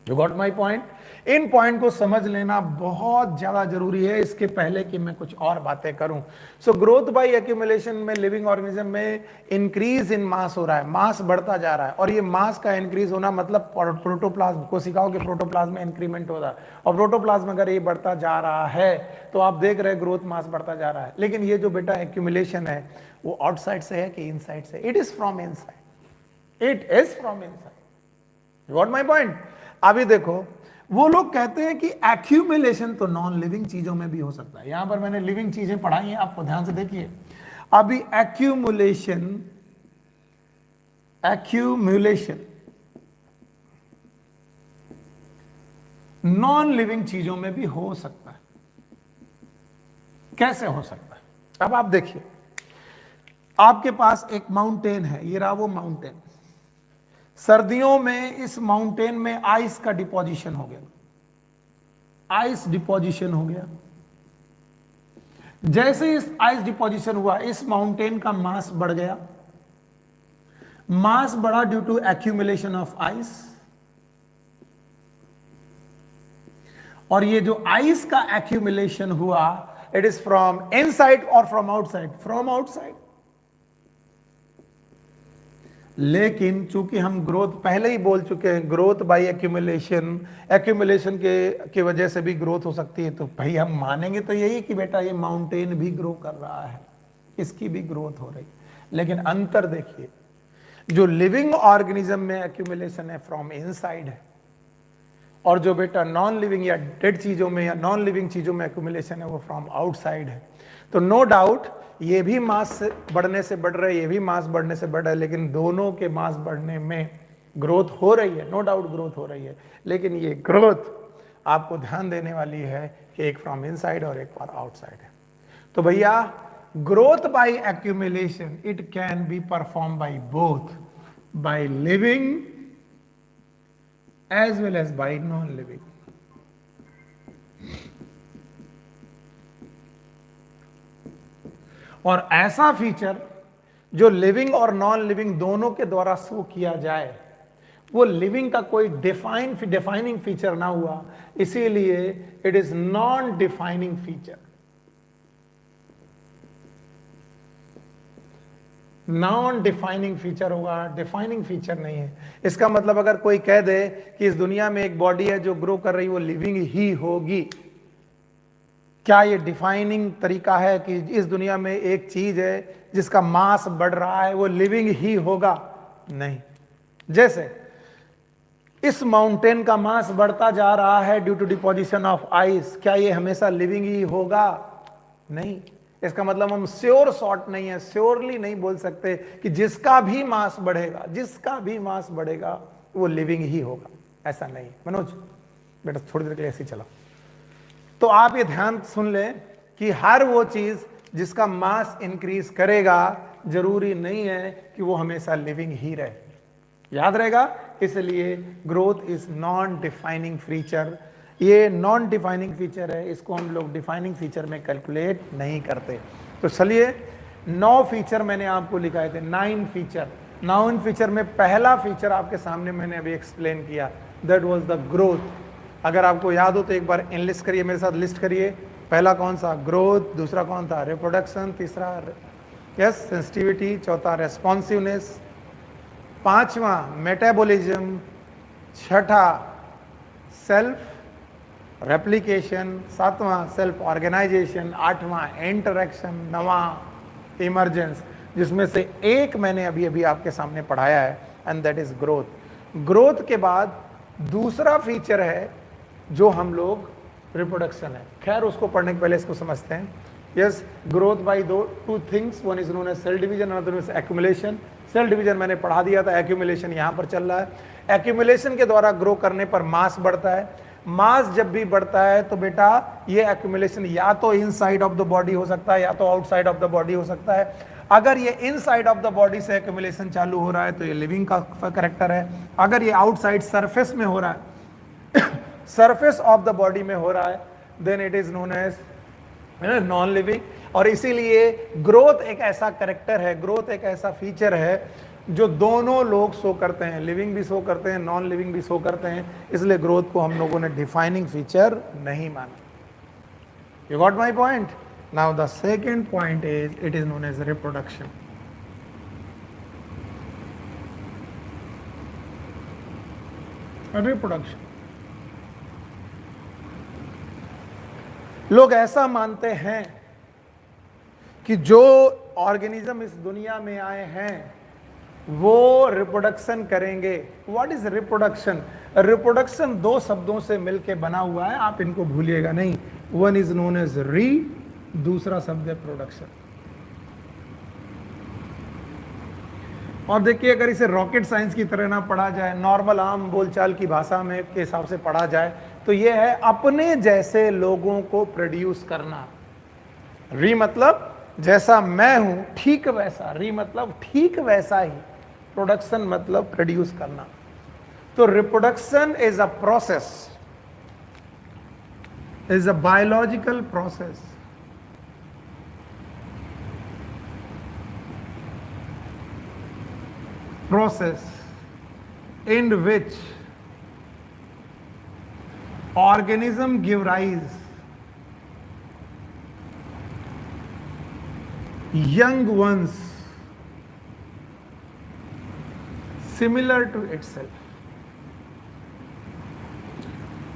Speaker 1: You got my point? In point को समझ लेना बहुत ज्यादा जरूरी है, इसके पहले कि मैं कुछ और बातें करूं। सो ग्रोथ बाय एक्यूमुलेशन में लिविंग ऑर्गेनिज्म में इंक्रीज इन मास हो रहा है, मास बढ़ता जा रहा है, और ये मास का इंक्रीज होना मतलब प्रोटोप्लाज्म को सिखाओ कि प्रोटोप्लाज्म में इंक्रीमेंट हो रहा है, और प्रोटोप्लाज्म अगर ये बढ़ता जा रहा है तो आप देख रहे हैं ग्रोथ मास बढ़ता जा रहा है। लेकिन ये जो बेटा एक्यूमुलेशन है वो आउटसाइड से है कि इनसाइड से? It is from inside, it is from inside. You got my point? अभी देखो, वो लोग कहते हैं कि एक्यूमुलेशन तो नॉन लिविंग चीजों में भी हो सकता है। यहां पर मैंने लिविंग चीजें पढ़ाई हैं, आपको ध्यान से देखिए। अभी एक्यूमुलेशन नॉन लिविंग चीजों में भी हो सकता है। कैसे हो सकता है? अब आप देखिए, आपके पास एक माउंटेन है, ये रहा वो माउंटेन। सर्दियों में इस माउंटेन में आइस का डिपोजिशन हो गया, आइस डिपोजिशन हो गया। जैसे इस आइस डिपोजिशन हुआ, इस माउंटेन का मास बढ़ गया। मास बढ़ा due to accumulation of ice, और ये जो आइस का एक्यूमुलेशन हुआ, इट इज फ्रॉम इनसाइड और फ्रॉम आउटसाइड? From outside. लेकिन चूंकि हम ग्रोथ पहले ही बोल चुके हैं, ग्रोथ बाय एक्यूमुलेशन, एक्यूमुलेशन के वजह से भी ग्रोथ हो सकती है, तो भाई हम मानेंगे तो यही कि बेटा ये माउंटेन भी ग्रो कर रहा है, इसकी भी ग्रोथ हो रही। लेकिन अंतर देखिए, जो लिविंग ऑर्गेनिज्म में एक्यूमुलेशन है फ्रॉम इनसाइड है, और जो बेटा नॉन लिविंग या डेड चीजों में या नॉन लिविंग चीजों में एक्यूमुलेशन है वो फ्रॉम आउटसाइड है। तो नो डाउट ये भी मास बढ़ने से बढ़ रहा है, ये भी मास बढ़ने से बढ़ रहा है, लेकिन दोनों के मास बढ़ने में ग्रोथ हो रही है, नो डाउट ग्रोथ हो रही है। लेकिन ये ग्रोथ आपको ध्यान देने वाली है कि एक फ्रॉम इनसाइड और एक फॉर आउटसाइड है। तो भैया growth by accumulation it can be perform by both, by living as well as by non living. और ऐसा फीचर जो लिविंग और नॉन लिविंग दोनों के द्वारा शो किया जाए, वो लिविंग का कोई डिफाइनिंग फीचर ना हुआ, इसीलिए it is non defining feature. Non defining feature होगा, डिफाइनिंग फीचर नहीं है। इसका मतलब अगर कोई कह दे कि इस दुनिया में एक बॉडी है जो ग्रो कर रही, वो लिविंग ही होगी, क्या ये डिफाइनिंग तरीका है कि इस दुनिया में एक चीज है जिसका मास बढ़ रहा है वो लिविंग ही होगा? नहीं। जैसे इस माउंटेन का मास बढ़ता जा रहा है due to deposition of ice, क्या ये हमेशा लिविंग ही होगा? नहीं। इसका मतलब हम श्योर शॉर्ट नहीं है, श्योरली नहीं बोल सकते कि जिसका भी मास बढ़ेगा, जिसका भी मास बढ़ेगा वो लिविंग ही होगा, ऐसा नहीं। मनोज बेटा थोड़ी देर के लिए ऐसे ही चला। तो आप ये ध्यान सुन लें कि हर वो चीज जिसका मास इंक्रीज करेगा जरूरी नहीं है कि वो हमेशा लिविंग ही रहे, याद रहेगा। इसलिए growth is non defining feature. ये नॉन डिफाइनिंग फीचर है, इसको हम लोग डिफाइनिंग फीचर में कैलकुलेट नहीं करते। तो चलिए 9 फीचर मैंने आपको लिखाए थे, 9 फीचर। 9 फीचर में पहला फीचर आपके सामने मैंने अभी एक्सप्लेन किया, दैट वाज द ग्रोथ। अगर आपको याद हो तो एक बार लिस्ट करिए, मेरे साथ लिस्ट करिए। पहला कौन सा? ग्रोथ। दूसरा कौन था? रिप्रोडक्शन। तीसरा यस सेंसिटिविटी। चौथा रेस्पॉन्सिवनेस। पांचवा मेटाबॉलिज्म। छठा सेल्फ रेप्लिकेशन। सातवां सेल्फ ऑर्गेनाइजेशन। आठवां इंटरेक्शन। नवां इमरजेंस, जिसमें से एक मैंने अभी अभी आपके सामने पढ़ाया है, and that is growth. Growth के बाद दूसरा फीचर है जो हम लोग रिप्रोडक्शन है। खैर उसको पढ़ने के पहले इसको समझते हैं। Yes, growth by two things, one is known as cell division, another is accumulation. Cell division मैंने पढ़ा दिया था, एक्यूमुलेशन यहां पर चल रहा है। एक्यूमुलेशन के द्वारा ग्रो करने पर मास बढ़ता है। मास जब भी बढ़ता है तो बेटा ये एक्यूमुलेशन या तो इनसाइड ऑफ द बॉडी हो सकता है या तो आउटसाइड ऑफ द बॉडी हो सकता है। अगर ये इनसाइड ऑफ द बॉडी से एक्यूमुलेशन चालू हो रहा है तो ये लिविंग का कैरेक्टर है। अगर ये आउटसाइड सरफेस में हो रहा है सरफेस ऑफ द बॉडी में हो रहा है, then it is known as non living. और इसीलिए ग्रोथ एक ऐसा करेक्टर है, ग्रोथ एक ऐसा फीचर है जो दोनों लोग शो करते हैं, लिविंग भी शो करते हैं, नॉन लिविंग भी शो करते हैं, इसलिए ग्रोथ को हम लोगों ने डिफाइनिंग फीचर नहीं माना। You got my point? Now the second point is it is known as reproduction. Reproduction, लोग ऐसा मानते हैं कि जो ऑर्गेनिज्म इस दुनिया में आए हैं वो रिप्रोडक्शन करेंगे। What is reproduction? रिप्रोडक्शन दो शब्दों से मिलकर बना हुआ है, आप इनको भूलिएगा नहीं। वन इज नोन एज री, दूसरा शब्द है प्रोडक्शन। और देखिए, अगर इसे रॉकेट साइंस की तरह ना पढ़ा जाए, नॉर्मल आम बोलचाल की भाषा में के हिसाब से पढ़ा जाए, तो यह है अपने जैसे लोगों को प्रोड्यूस करना। री मतलब जैसा मैं हूं ठीक वैसा, री मतलब ठीक वैसा ही, प्रोडक्शन मतलब प्रोड्यूस करना। तो reproduction is a process, is a biological process in which organism give rise young ones similar to itself।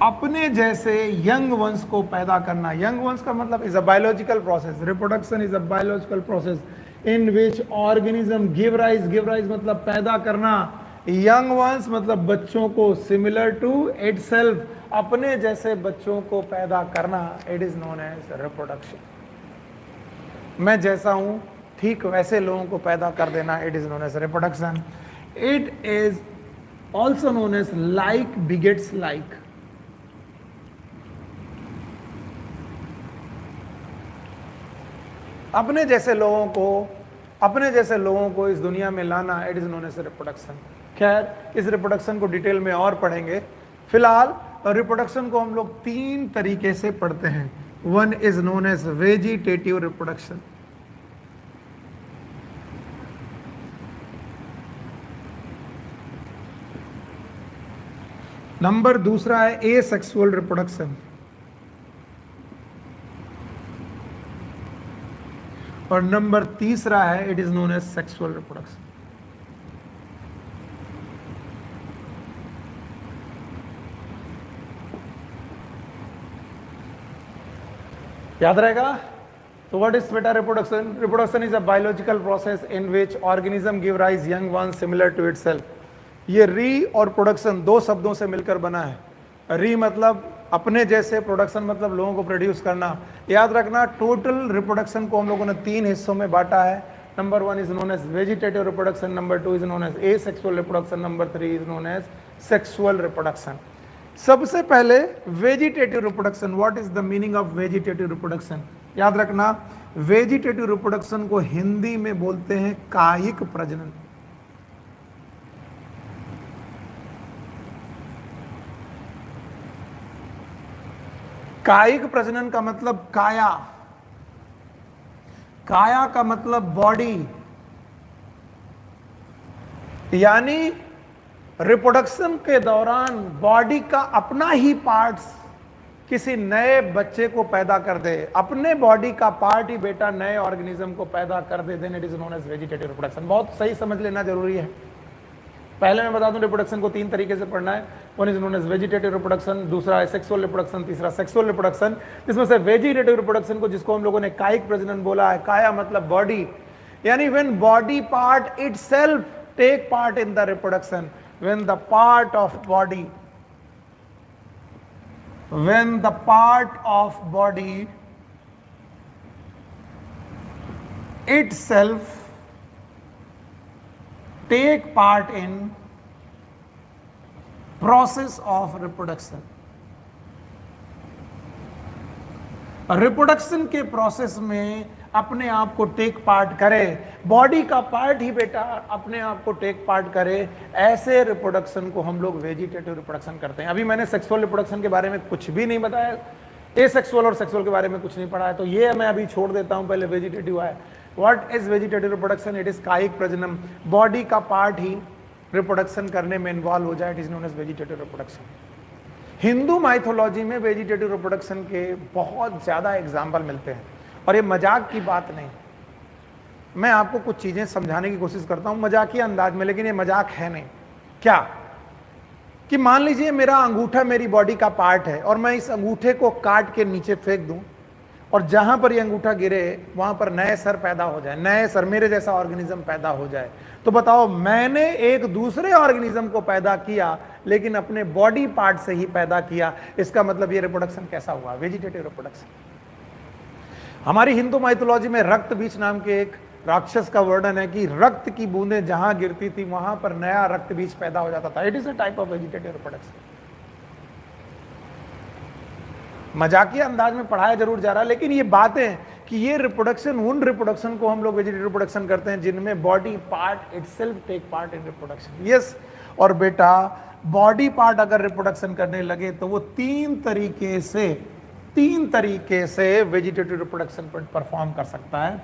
Speaker 1: अपने जैसे यंग वंश को पैदा करना। यंग वंश का मतलब is a biological process, reproduction is a biological process in which organism give rise, give rise मतलब पैदा करना, यंग वंस मतलब बच्चों को, सिमिलर टू इटसेल्फ अपने जैसे बच्चों को पैदा करना, it is known as reproduction. मैं जैसा हूं ठीक वैसे लोगों को पैदा कर देना, it is known as reproduction. It is also known as like begets like. अपने जैसे लोगों को इस दुनिया में लाना, it is known as reproduction. खैर, इस रिप्रोडक्शन को डिटेल में और पढ़ेंगे। फिलहाल रिप्रोडक्शन को हम लोग तीन तरीके से पढ़ते हैं। One is known as vegetative reproduction, number दूसरा है एसेक्सुअल रिप्रोडक्शन, और नंबर तीसरा है it is known as sexual reproduction. याद रहेगा? तो व्हाट इज बेटा reproduction? Reproduction is a biological process in which organism give rise young one similar to itself. ये री और प्रोडक्शन दो शब्दों से मिलकर बना है। री मतलब अपने जैसे, प्रोडक्शन मतलब लोगों को प्रोड्यूस करना। याद रखना, टोटल रिप्रोडक्शन को हम लोगों ने तीन हिस्सों में बांटा है। Number one is known as vegetative reproduction, number two is known as asexual reproduction, number three is known as sexual reproduction. सबसे पहले vegetative reproduction. What is the meaning of vegetative reproduction? याद रखना, वेजिटेटिव रिप्रोडक्शन को हिंदी में बोलते हैं कायिक प्रजनन। कायिक प्रजनन का मतलब काया, काया का मतलब बॉडी, यानी रिप्रोडक्शन के दौरान बॉडी का अपना ही पार्ट्स किसी नए बच्चे को पैदा कर दे, अपने बॉडी का पार्ट ही बेटा नए ऑर्गेनिज्म को पैदा कर दे, then it is known as vegetative reproduction. बहुत सही समझ लेना जरूरी है। पहले मैं बता दूं, रिप्रोडक्शन को तीन तरीके से पढ़ना है। One is known as vegetative reproduction, दूसरा है सेक्सुअल रिप्रोडक्शन, तीसरा सेक्सुअल रिप्रोडक्शन। इसमें से वेजिटेटिव रिप्रोडक्शन को, जिसको हम लोगों ने कायिक प्रजनन बोला है, काया मतलब बॉडी, यानी when body part itself take part in the reproduction, when the part of body itself take part in process of reproduction। Reproduction के प्रोसेस में अपने आप को टेक पार्ट करे, बॉडी का पार्ट ही बेटा अपने आप को टेक पार्ट करे, ऐसे रिप्रोडक्शन को हम लोग वेजिटेटिव रिप्रोडक्शन करते हैं। अभी मैंने सेक्सुअल रिप्रोडक्शन के बारे में कुछ भी नहीं बताया, एसेक्सुअल और सेक्सुअल के बारे में कुछ नहीं पढ़ा है, तो ये मैं अभी छोड़ देता हूं, पहले वेजिटेटिव आए। What is vegetative reproduction? It is कायिक प्रजनन, बॉडी का पार्ट ही रिप्रोडक्शन करने में इन्वॉल्व हो जाए, it is known as vegetative reproduction. Hindu mythology में वेजिटेटिव रिप्रोडक्शन के बहुत ज्यादा एग्जाम्पल मिलते हैं, और ये मजाक की बात नहीं, मैं आपको कुछ चीजें समझाने की कोशिश करता हूं मजाकिया अंदाज में, लेकिन ये मजाक है नहीं। क्या कि मान लीजिए मेरा अंगूठा मेरी बॉडी का पार्ट है, और मैं इस अंगूठे को काट के नीचे फेंक दूं, और जहां पर ये अंगूठा गिरे वहां पर नए सर पैदा हो जाए, नए सर, मेरे जैसा ऑर्गेनिज्म पैदा हो जाए, तो बताओ मैंने एक दूसरे ऑर्गेनिज्म को पैदा किया, लेकिन अपने बॉडी पार्ट से ही पैदा किया। इसका मतलब ये रिप्रोडक्शन कैसा हुआ? Vegetative reproduction. हमारी हिंदू माइथोलॉजी में रक्त बीज नाम के एक राक्षस का वर्णन है कि रक्त की बूंदें जहां गिरती थी वहां पर नया रक्त बीज पैदा हो जाता था। It is a type of vegetative reproduction. मजाकिया अंदाज में पढ़ाया जरूर जा रहा है, लेकिन ये बातें कि ये रिप्रोडक्शन, उन रिप्रोडक्शन को हम लोग वेजिटेटिव रिप्रोडक्शन करते हैं जिनमें body part itself take part in reproduction. Yes, और बेटा बॉडी पार्ट अगर रिप्रोडक्शन करने लगे तो वो तीन तरीके से वेजिटेटिव रिप्रोडक्शन परफॉर्म कर सकता है।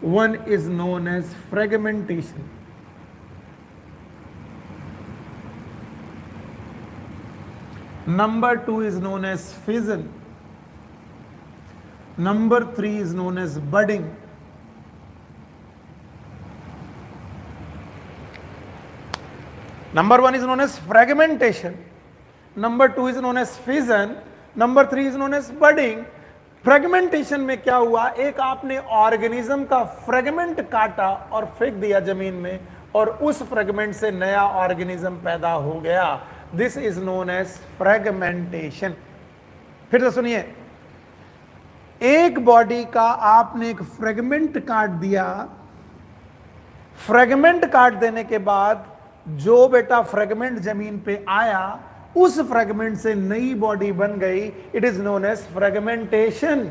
Speaker 1: One is known as fragmentation, number two is known as fission, number three is known as budding, number one is known as fragmentation, number two is known as fission, number three is known as budding। Fragmentation में क्या हुआ? एक आपने ऑर्गेनिज्म का फ्रेगमेंट काटा और फेंक दिया जमीन में, और उस फ्रेगमेंट से नया ऑर्गेनिज्म पैदा हो गया। This is known as fragmentation. फिर से सुनिए, एक बॉडी का आपने एक फ्रेगमेंट काट दिया, फ्रेगमेंट काट देने के बाद जो बेटा फ्रेगमेंट जमीन पे आया, उस फ्रेगमेंट से नई बॉडी बन गई। It is known as fragmentation.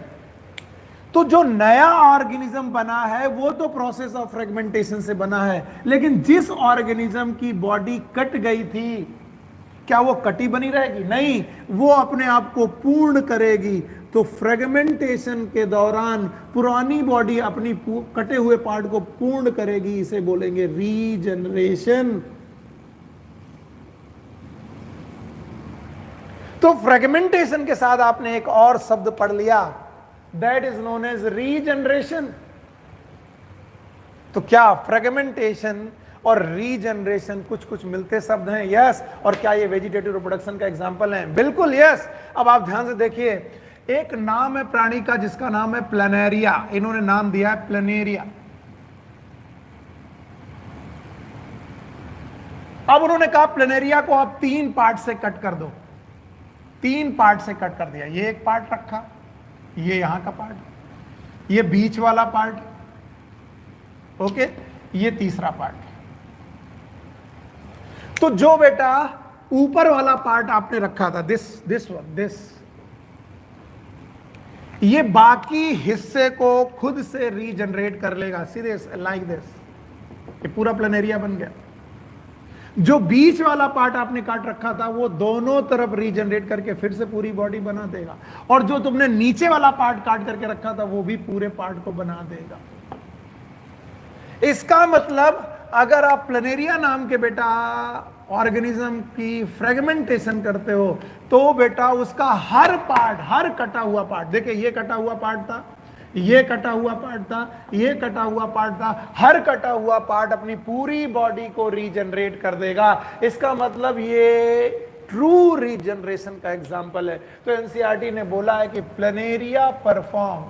Speaker 1: तो जो नया ऑर्गेनिज्म बना है वो तो प्रोसेस ऑफ फ्रेगमेंटेशन से बना है, लेकिन जिस ऑर्गेनिज्म की बॉडी कट गई थी, क्या वो कटी बनी रहेगी? नहीं, वो अपने आप को पूर्ण करेगी। तो फ्रेगमेंटेशन के दौरान पुरानी बॉडी अपनी कटे हुए पार्ट को पूर्ण करेगी, इसे बोलेंगे रीजनरेशन। तो फ्रेगमेंटेशन के साथ आपने एक और शब्द पढ़ लिया, that is known as regeneration. तो क्या फ्रेगमेंटेशन और रीजनरेशन कुछ कुछ मिलते शब्द हैं? यस। और क्या ये वेजिटेटिव रिप्रोडक्शन का एग्जांपल है? बिल्कुल यस। अब आप ध्यान से देखिए, एक नाम है प्राणी का जिसका नाम है प्लैनेरिया, इन्होंने नाम दिया है प्लैनेरिया। अब उन्होंने कहा प्लैनेरिया को आप तीन पार्ट से कट कर दो, तीन पार्ट से कट कर दिया। ये एक पार्ट रखा, ये यहां का पार्ट, ये बीच वाला पार्ट, ओके, ये तीसरा पार्ट। तो जो बेटा ऊपर वाला पार्ट आपने रखा था, दिस वन, ये बाकी हिस्से को खुद से रीजनरेट कर लेगा, सीधे लाइक दिस। ये पूरा प्लैनेरिया बन गया। जो बीच वाला पार्ट आपने काट रखा था वो दोनों तरफ रीजनरेट करके फिर से पूरी बॉडी बना देगा, और जो तुमने नीचे वाला पार्ट काट करके रखा था वो भी पूरे पार्ट को बना देगा। इसका मतलब अगर आप प्लैनेरिया नाम के बेटा ऑर्गेनिज्म की फ्रेगमेंटेशन करते हो तो बेटा उसका हर पार्ट, हर कटा हुआ पार्ट, देखिए ये कटा हुआ पार्ट था, ये कटा हुआ पार्ट था, ये कटा हुआ पार्ट था, हर कटा हुआ पार्ट अपनी पूरी बॉडी को रीजनरेट कर देगा। इसका मतलब ये ट्रू रीजनरेशन का एग्जांपल है। तो एनसीईआरटी ने बोला है कि प्लैनेरिया परफॉर्म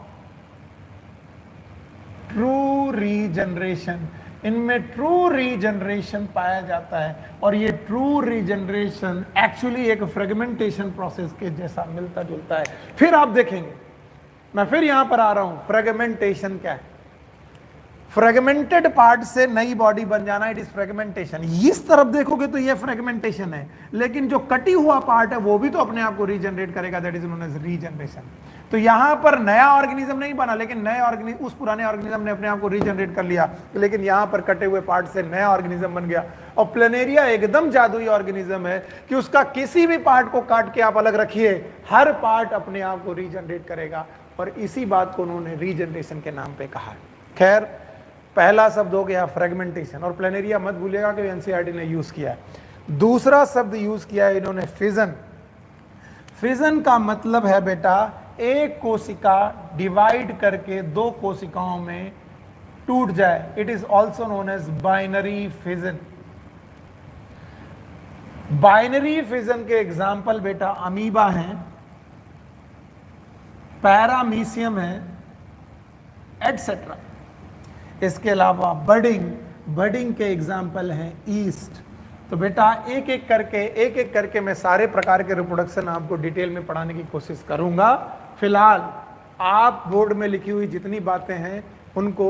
Speaker 1: ट्रू रीजनरेशन, इनमें ट्रू रीजनरेशन पाया जाता है, और ये ट्रू रीजनरेशन एक्चुअली एक फ्रेगमेंटेशन प्रोसेस के जैसा मिलता जुलता है। फिर आप देखेंगे, मैं फिर यहां पर आ रहा हूं, फ्रेगमेंटेशन क्या है? फ्रेगमेंटेड पार्ट से नई बॉडी बन जाना, इट इज फ्रेगमेंटेशन। इस तरफ देखोगे तो ये फ्रेगमेंटेशन है, लेकिन जो कटी हुआ पार्ट है वो भी तो अपने आप को रीजनरेट करेगा, that is known as regeneration. तो यहां पर नया ऑर्गेनिज्म नहीं बना, लेकिन नए ऑर्गेनिज्म, उस पुराने ऑर्गेनिज्म ने अपने आप को रीजनरेट कर लिया, लेकिन यहां पर कटे हुए पार्ट से नया ऑर्गेनिज्म बन गया। और प्लेनेरिया एकदम जादुई ऑर्गेनिज्म है कि उसका किसी भी पार्ट को काट के आप अलग रखिए, हर पार्ट अपने आप को रीजनरेट करेगा, और इसी बात को उन्होंने रीजनरेशन के नाम पे कहा। खैर, पहला शब्द हो गया फ्रेगमेंटेशन, और प्लेनेरिया मत भूलिएगा कि एनसीईआरटी ने यूज किया है। दूसरा शब्द यूज किया है इन्होंने फिजन। फिजन का मतलब है बेटा एक कोशिका डिवाइड करके दो कोशिकाओं में टूट जाए, it is also known as binary fission. Binary fission के एग्जाम्पल बेटा अमीबा हैं, पैरामीशियम है, एटसेट्रा। इसके अलावा बडिंग के एग्जाम्पल हैं ईस्ट। तो बेटा एक एक करके मैं सारे प्रकार के रिप्रोडक्शन आपको डिटेल में पढ़ाने की कोशिश करूंगा। फिलहाल आप बोर्ड में लिखी हुई जितनी बातें हैं उनको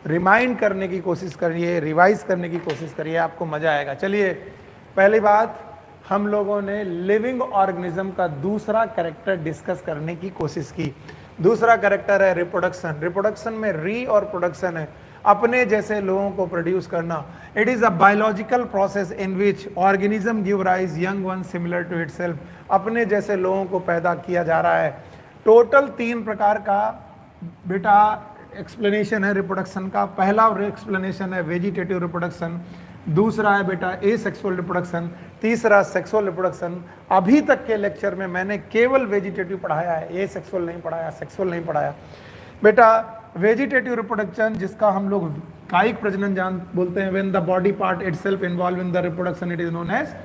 Speaker 1: रिमाइंड करने की कोशिश करिए, रिवाइज करने की कोशिश करिए, आपको मजा आएगा। चलिए, पहली बात, हम लोगों ने लिविंग ऑर्गेनिज्म का दूसरा कैरेक्टर डिस्कस करने की कोशिश की। दूसरा कैरेक्टर है रिप्रोडक्शन। रिप्रोडक्शन में री और प्रोडक्शन है, अपने जैसे लोगों को प्रोड्यूस करना। It is a biological process in which organism give rise young one similar to itself. अपने जैसे लोगों को पैदा किया जा रहा है। टोटल 3 प्रकार का बेटा एक्सप्लेनेशन है रिप्रोडक्शन का। पहला एक्सप्लेनेशन है वेजिटेटिव रिप्रोडक्शन, दूसरा है बेटा एसेक्सुअल रिप्रोडक्शन, तीसरा सेक्सुअल रिप्रोडक्शन। अभी तक के लेक्चर में मैंने केवल वेजिटेटिव पढ़ाया है, एसेक्सुअल नहीं पढ़ाया, सेक्सुअल नहीं पढ़ाया। बेटा वेजिटेटिव रिप्रोडक्शन, जिसका हम लोग कायिक प्रजनन बोलते हैं, when the body part itself involve in the reproduction, it is known as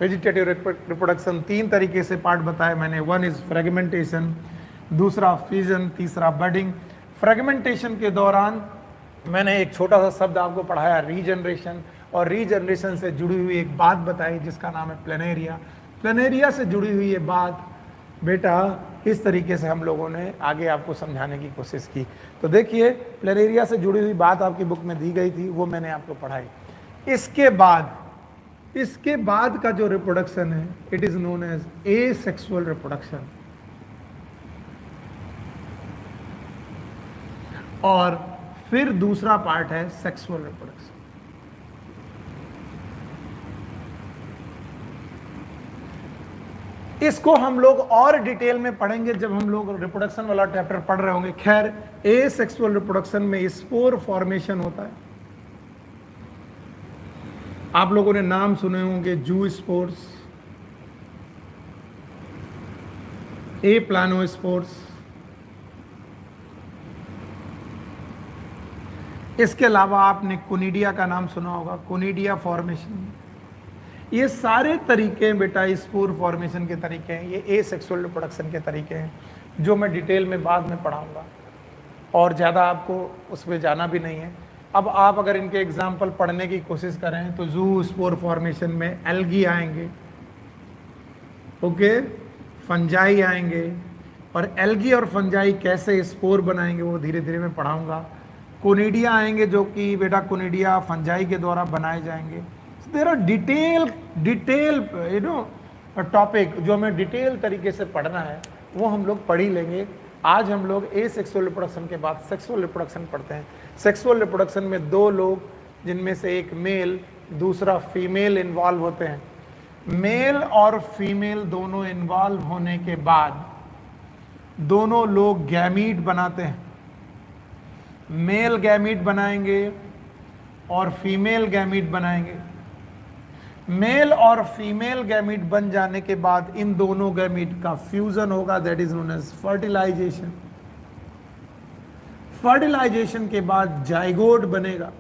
Speaker 1: vegetative reproduction. 3 तरीके से पार्ट बताए मैंने, वन इज फ्रेगमेंटेशन, दूसरा फ्यूजन, तीसरा बडिंग। फ्रेगमेंटेशन के दौरान मैंने एक छोटा सा शब्द आपको पढ़ाया रीजनरेशन, और रीजनरेशन से जुड़ी हुई एक बात बताई जिसका नाम है प्लेनेरिया। प्लेनेरिया से जुड़ी हुई ये बात बेटा इस तरीके से हम लोगों ने आगे आपको समझाने की कोशिश की। तो देखिए, प्लेनेरिया से जुड़ी हुई बात आपकी बुक में दी गई थी, वो मैंने आपको पढ़ाई। इसके बाद का जो रिप्रोडक्शन है, it is known as asexual reproduction. और फिर दूसरा पार्ट है सेक्सुअल रिप्रोडक्शन। इसको हम लोग और डिटेल में पढ़ेंगे जब हम लोग रिप्रोडक्शन वाला चैप्टर पढ़ रहे होंगे। खैर, एसेक्सुअल रिप्रोडक्शन में स्पोर फॉर्मेशन होता है। आप लोगों ने नाम सुने होंगे, जू स्पोर्स, ए प्लानोस्पोर्स। इसके अलावा आपने कोनिडिया का नाम सुना होगा, कोनिडिया फॉर्मेशन। ये सारे तरीके बेटा स्पोर फॉर्मेशन के तरीके हैं, ये एसेक्सुअल रिप्रोडक्शन के तरीके हैं, जो मैं डिटेल में बाद में पढ़ाऊंगा, और ज़्यादा आपको उस पर जाना भी नहीं है। अब आप अगर इनके एग्जाम्पल पढ़ने की कोशिश करें तो जू स्पोर फॉर्मेशन में एल्गी आएंगे, ओके, फंजाई आएंगे, और एल्गी और फंजाई कैसे स्पोर बनाएंगे वो धीरे धीरे मैं पढ़ाऊंगा। कोनिडिया आएंगे जो कि बेटा कोनिडिया फंजाई के द्वारा बनाए जाएंगे। देयर आर डिटेल टॉपिक जो हमें डिटेल तरीके से पढ़ना है, वो हम लोग पढ़ ही लेंगे। आज हम लोग एसेक्सुअल रिप्रोडक्शन के बाद सेक्सुअल रिप्रोडक्शन पढ़ते हैं। सेक्सुअल रिप्रोडक्शन में 2 लोग, जिनमें से एक मेल दूसरा फीमेल इन्वॉल्व होते हैं। मेल और फीमेल दोनों इन्वॉल्व होने के बाद दोनों लोग गैमीट बनाते हैं। मेल गैमीट बनाएंगे और फीमेल गैमीट बनाएंगे। मेल और फीमेल गैमीट बन जाने के बाद इन दोनों गैमीट का फ्यूजन होगा, that is known as fertilisation. Fertilisation के बाद जाइगोट बनेगा,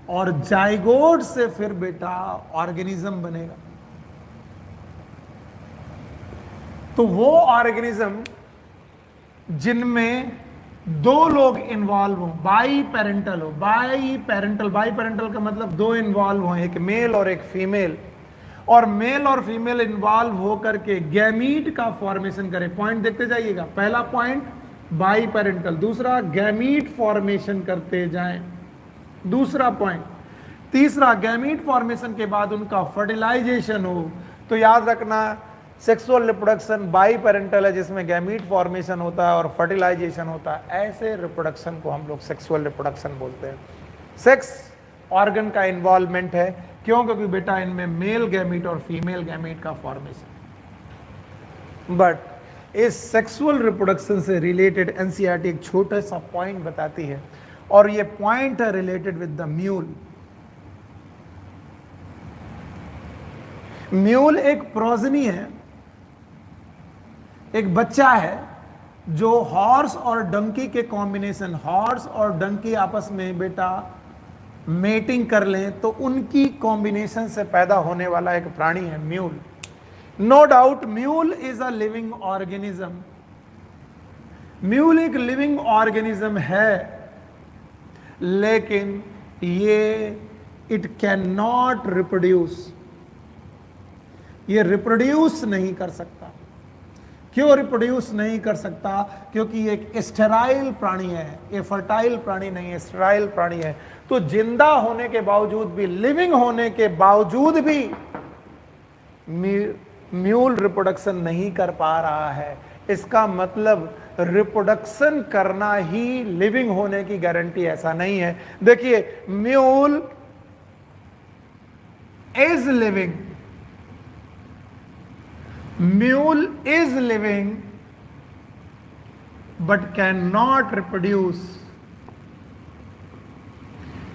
Speaker 1: और जाइगोट से फिर बेटा ऑर्गेनिज्म बनेगा। तो वो ऑर्गेनिज्म जिनमें 2 लोग इन्वॉल्व हो, बाई पेरेंटल हो, बाई पेरेंटल का मतलब 2 इन्वॉल्व हो, एक मेल और एक फीमेल, और मेल और फीमेल इन्वॉल्व होकर के गैमीट का फॉर्मेशन करे। पॉइंट देखते जाइएगा। पहला पॉइंट, बाई पेरेंटल, दूसरा गैमीट फॉर्मेशन करते जाएं, दूसरा पॉइंट। तीसरा, गैमीट फॉर्मेशन के बाद उनका फर्टिलाइजेशन हो। तो याद रखना, सेक्सुअल रिप्रोडक्शन बाई पेरेंटल है जिसमें गैमीट फॉर्मेशन होता है और फर्टिलाइजेशन होता है। ऐसे रिप्रोडक्शन को हम लोग सेक्सुअल रिप्रोडक्शन बोलते हैं। सेक्स ऑर्गन का इन्वॉल्वमेंट है, क्यों? क्योंकि बेटा इनमें मेल गैमीट और फीमेल गैमीट का फॉर्मेशन। बट इस सेक्सुअल रिप्रोडक्शन से रिलेटेड एनसीईआरटी एक छोटा सा पॉइंट बताती है, और ये पॉइंट है related with the mule. Mule एक प्रोजनी है, एक बच्चा है जो हॉर्स और डंकी के कॉम्बिनेशन, हॉर्स और डंकी आपस में बेटा मेटिंग कर लें तो उनकी कॉम्बिनेशन से पैदा होने वाला एक प्राणी है mule. No doubt mule is a living organism, mule एक लिविंग ऑर्गेनिज्म है, लेकिन ये इट कैन नॉट रिप्रोड्यूस, ये रिप्रोड्यूस नहीं कर सकता। क्यों रिप्रोड्यूस नहीं कर सकता? क्योंकि ये एक स्टेराइल प्राणी है, ये फर्टाइल प्राणी नहीं है, स्टेराइल प्राणी है। तो जिंदा होने के बावजूद भी, लिविंग होने के बावजूद भी म्यूल रिप्रोडक्शन नहीं कर पा रहा है। इसका मतलब रिप्रोडक्शन करना ही लिविंग होने की गारंटी ऐसा नहीं है। देखिए, mule is living, mule is living but can not reproduce.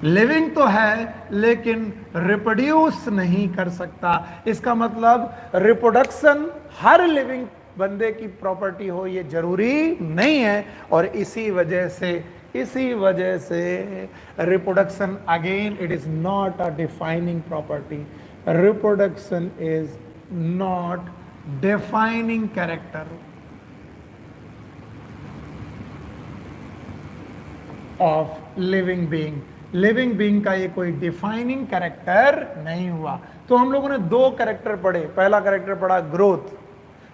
Speaker 1: Living तो है लेकिन रिप्रोड्यूस नहीं कर सकता। इसका मतलब रिप्रोडक्शन हर लिविंग बंदे की प्रॉपर्टी हो ये जरूरी नहीं है, और इसी वजह से reproduction again it is not a defining property. Reproduction is not defining character of living being। Living being का ये कोई डिफाइनिंग कैरेक्टर नहीं हुआ। तो हम लोगों ने दो कैरेक्टर पढ़े, पहला कैरेक्टर पढ़ा ग्रोथ,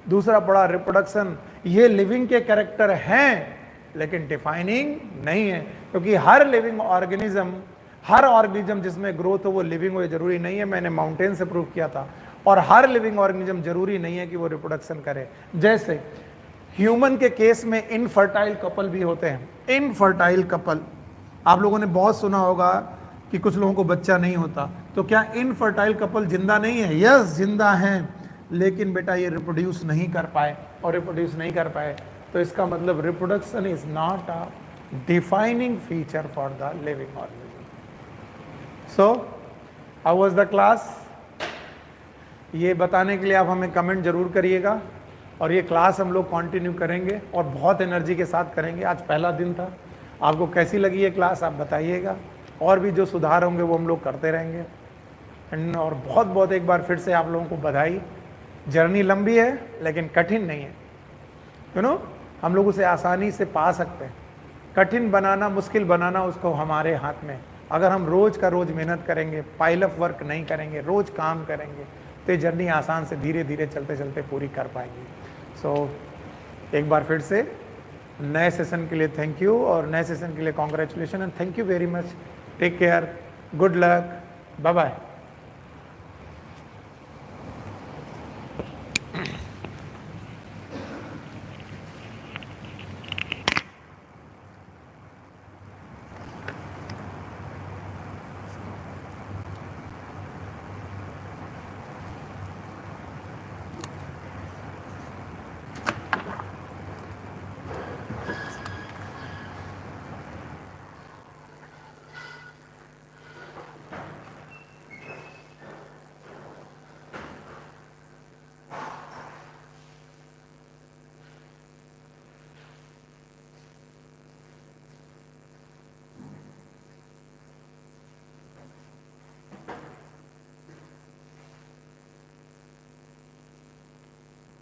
Speaker 1: दूसरा पढ़ा रिप्रोडक्शन। ये लिविंग के कैरेक्टर हैं लेकिन डिफाइनिंग नहीं है, क्योंकि हर लिविंग ऑर्गेनिज्म, हर ऑर्गेनिज्म जिसमें ग्रोथ हो वो लिविंग हो जरूरी नहीं है। मैंने माउंटेन से प्रूव किया था। और हर लिविंग ऑर्गेनिज्म जरूरी नहीं है कि वो रिप्रोडक्शन करे। जैसे ह्यूमन के केस में इनफर्टाइल कपल भी होते हैं। इनफर्टाइल कपल आप लोगों ने बहुत सुना होगा कि कुछ लोगों को बच्चा नहीं होता। तो क्या इनफर्टाइल कपल जिंदा नहीं है? यस, जिंदा हैं, लेकिन बेटा ये रिप्रोड्यूस नहीं कर पाए, और रिप्रोड्यूस नहीं कर पाए तो इसका मतलब reproduction is not a defining feature for the living organism. So how was the class? ये बताने के लिए आप हमें कमेंट जरूर करिएगा, और ये क्लास हम लोग कंटिन्यू करेंगे और बहुत एनर्जी के साथ करेंगे। आज पहला दिन था, आपको कैसी लगी ये क्लास आप बताइएगा, और भी जो सुधार होंगे वो हम लोग करते रहेंगे। और बहुत बहुत एक बार फिर से आप लोगों को बधाई। जर्नी लंबी है लेकिन कठिन नहीं है, यू नो, हम लोग उसे आसानी से पा सकते हैं। कठिन बनाना, मुश्किल बनाना उसको हमारे हाथ में। अगर हम रोज का रोज मेहनत करेंगे, पाइल अप वर्क नहीं करेंगे, रोज काम करेंगे, तो ये जर्नी आसान से धीरे धीरे चलते चलते पूरी कर पाएंगे। सो एक बार फिर से नए सेशन के लिए थैंक यू, और नए सेशन के लिए congratulation and thank you very much. Take care, good luck, bye bye.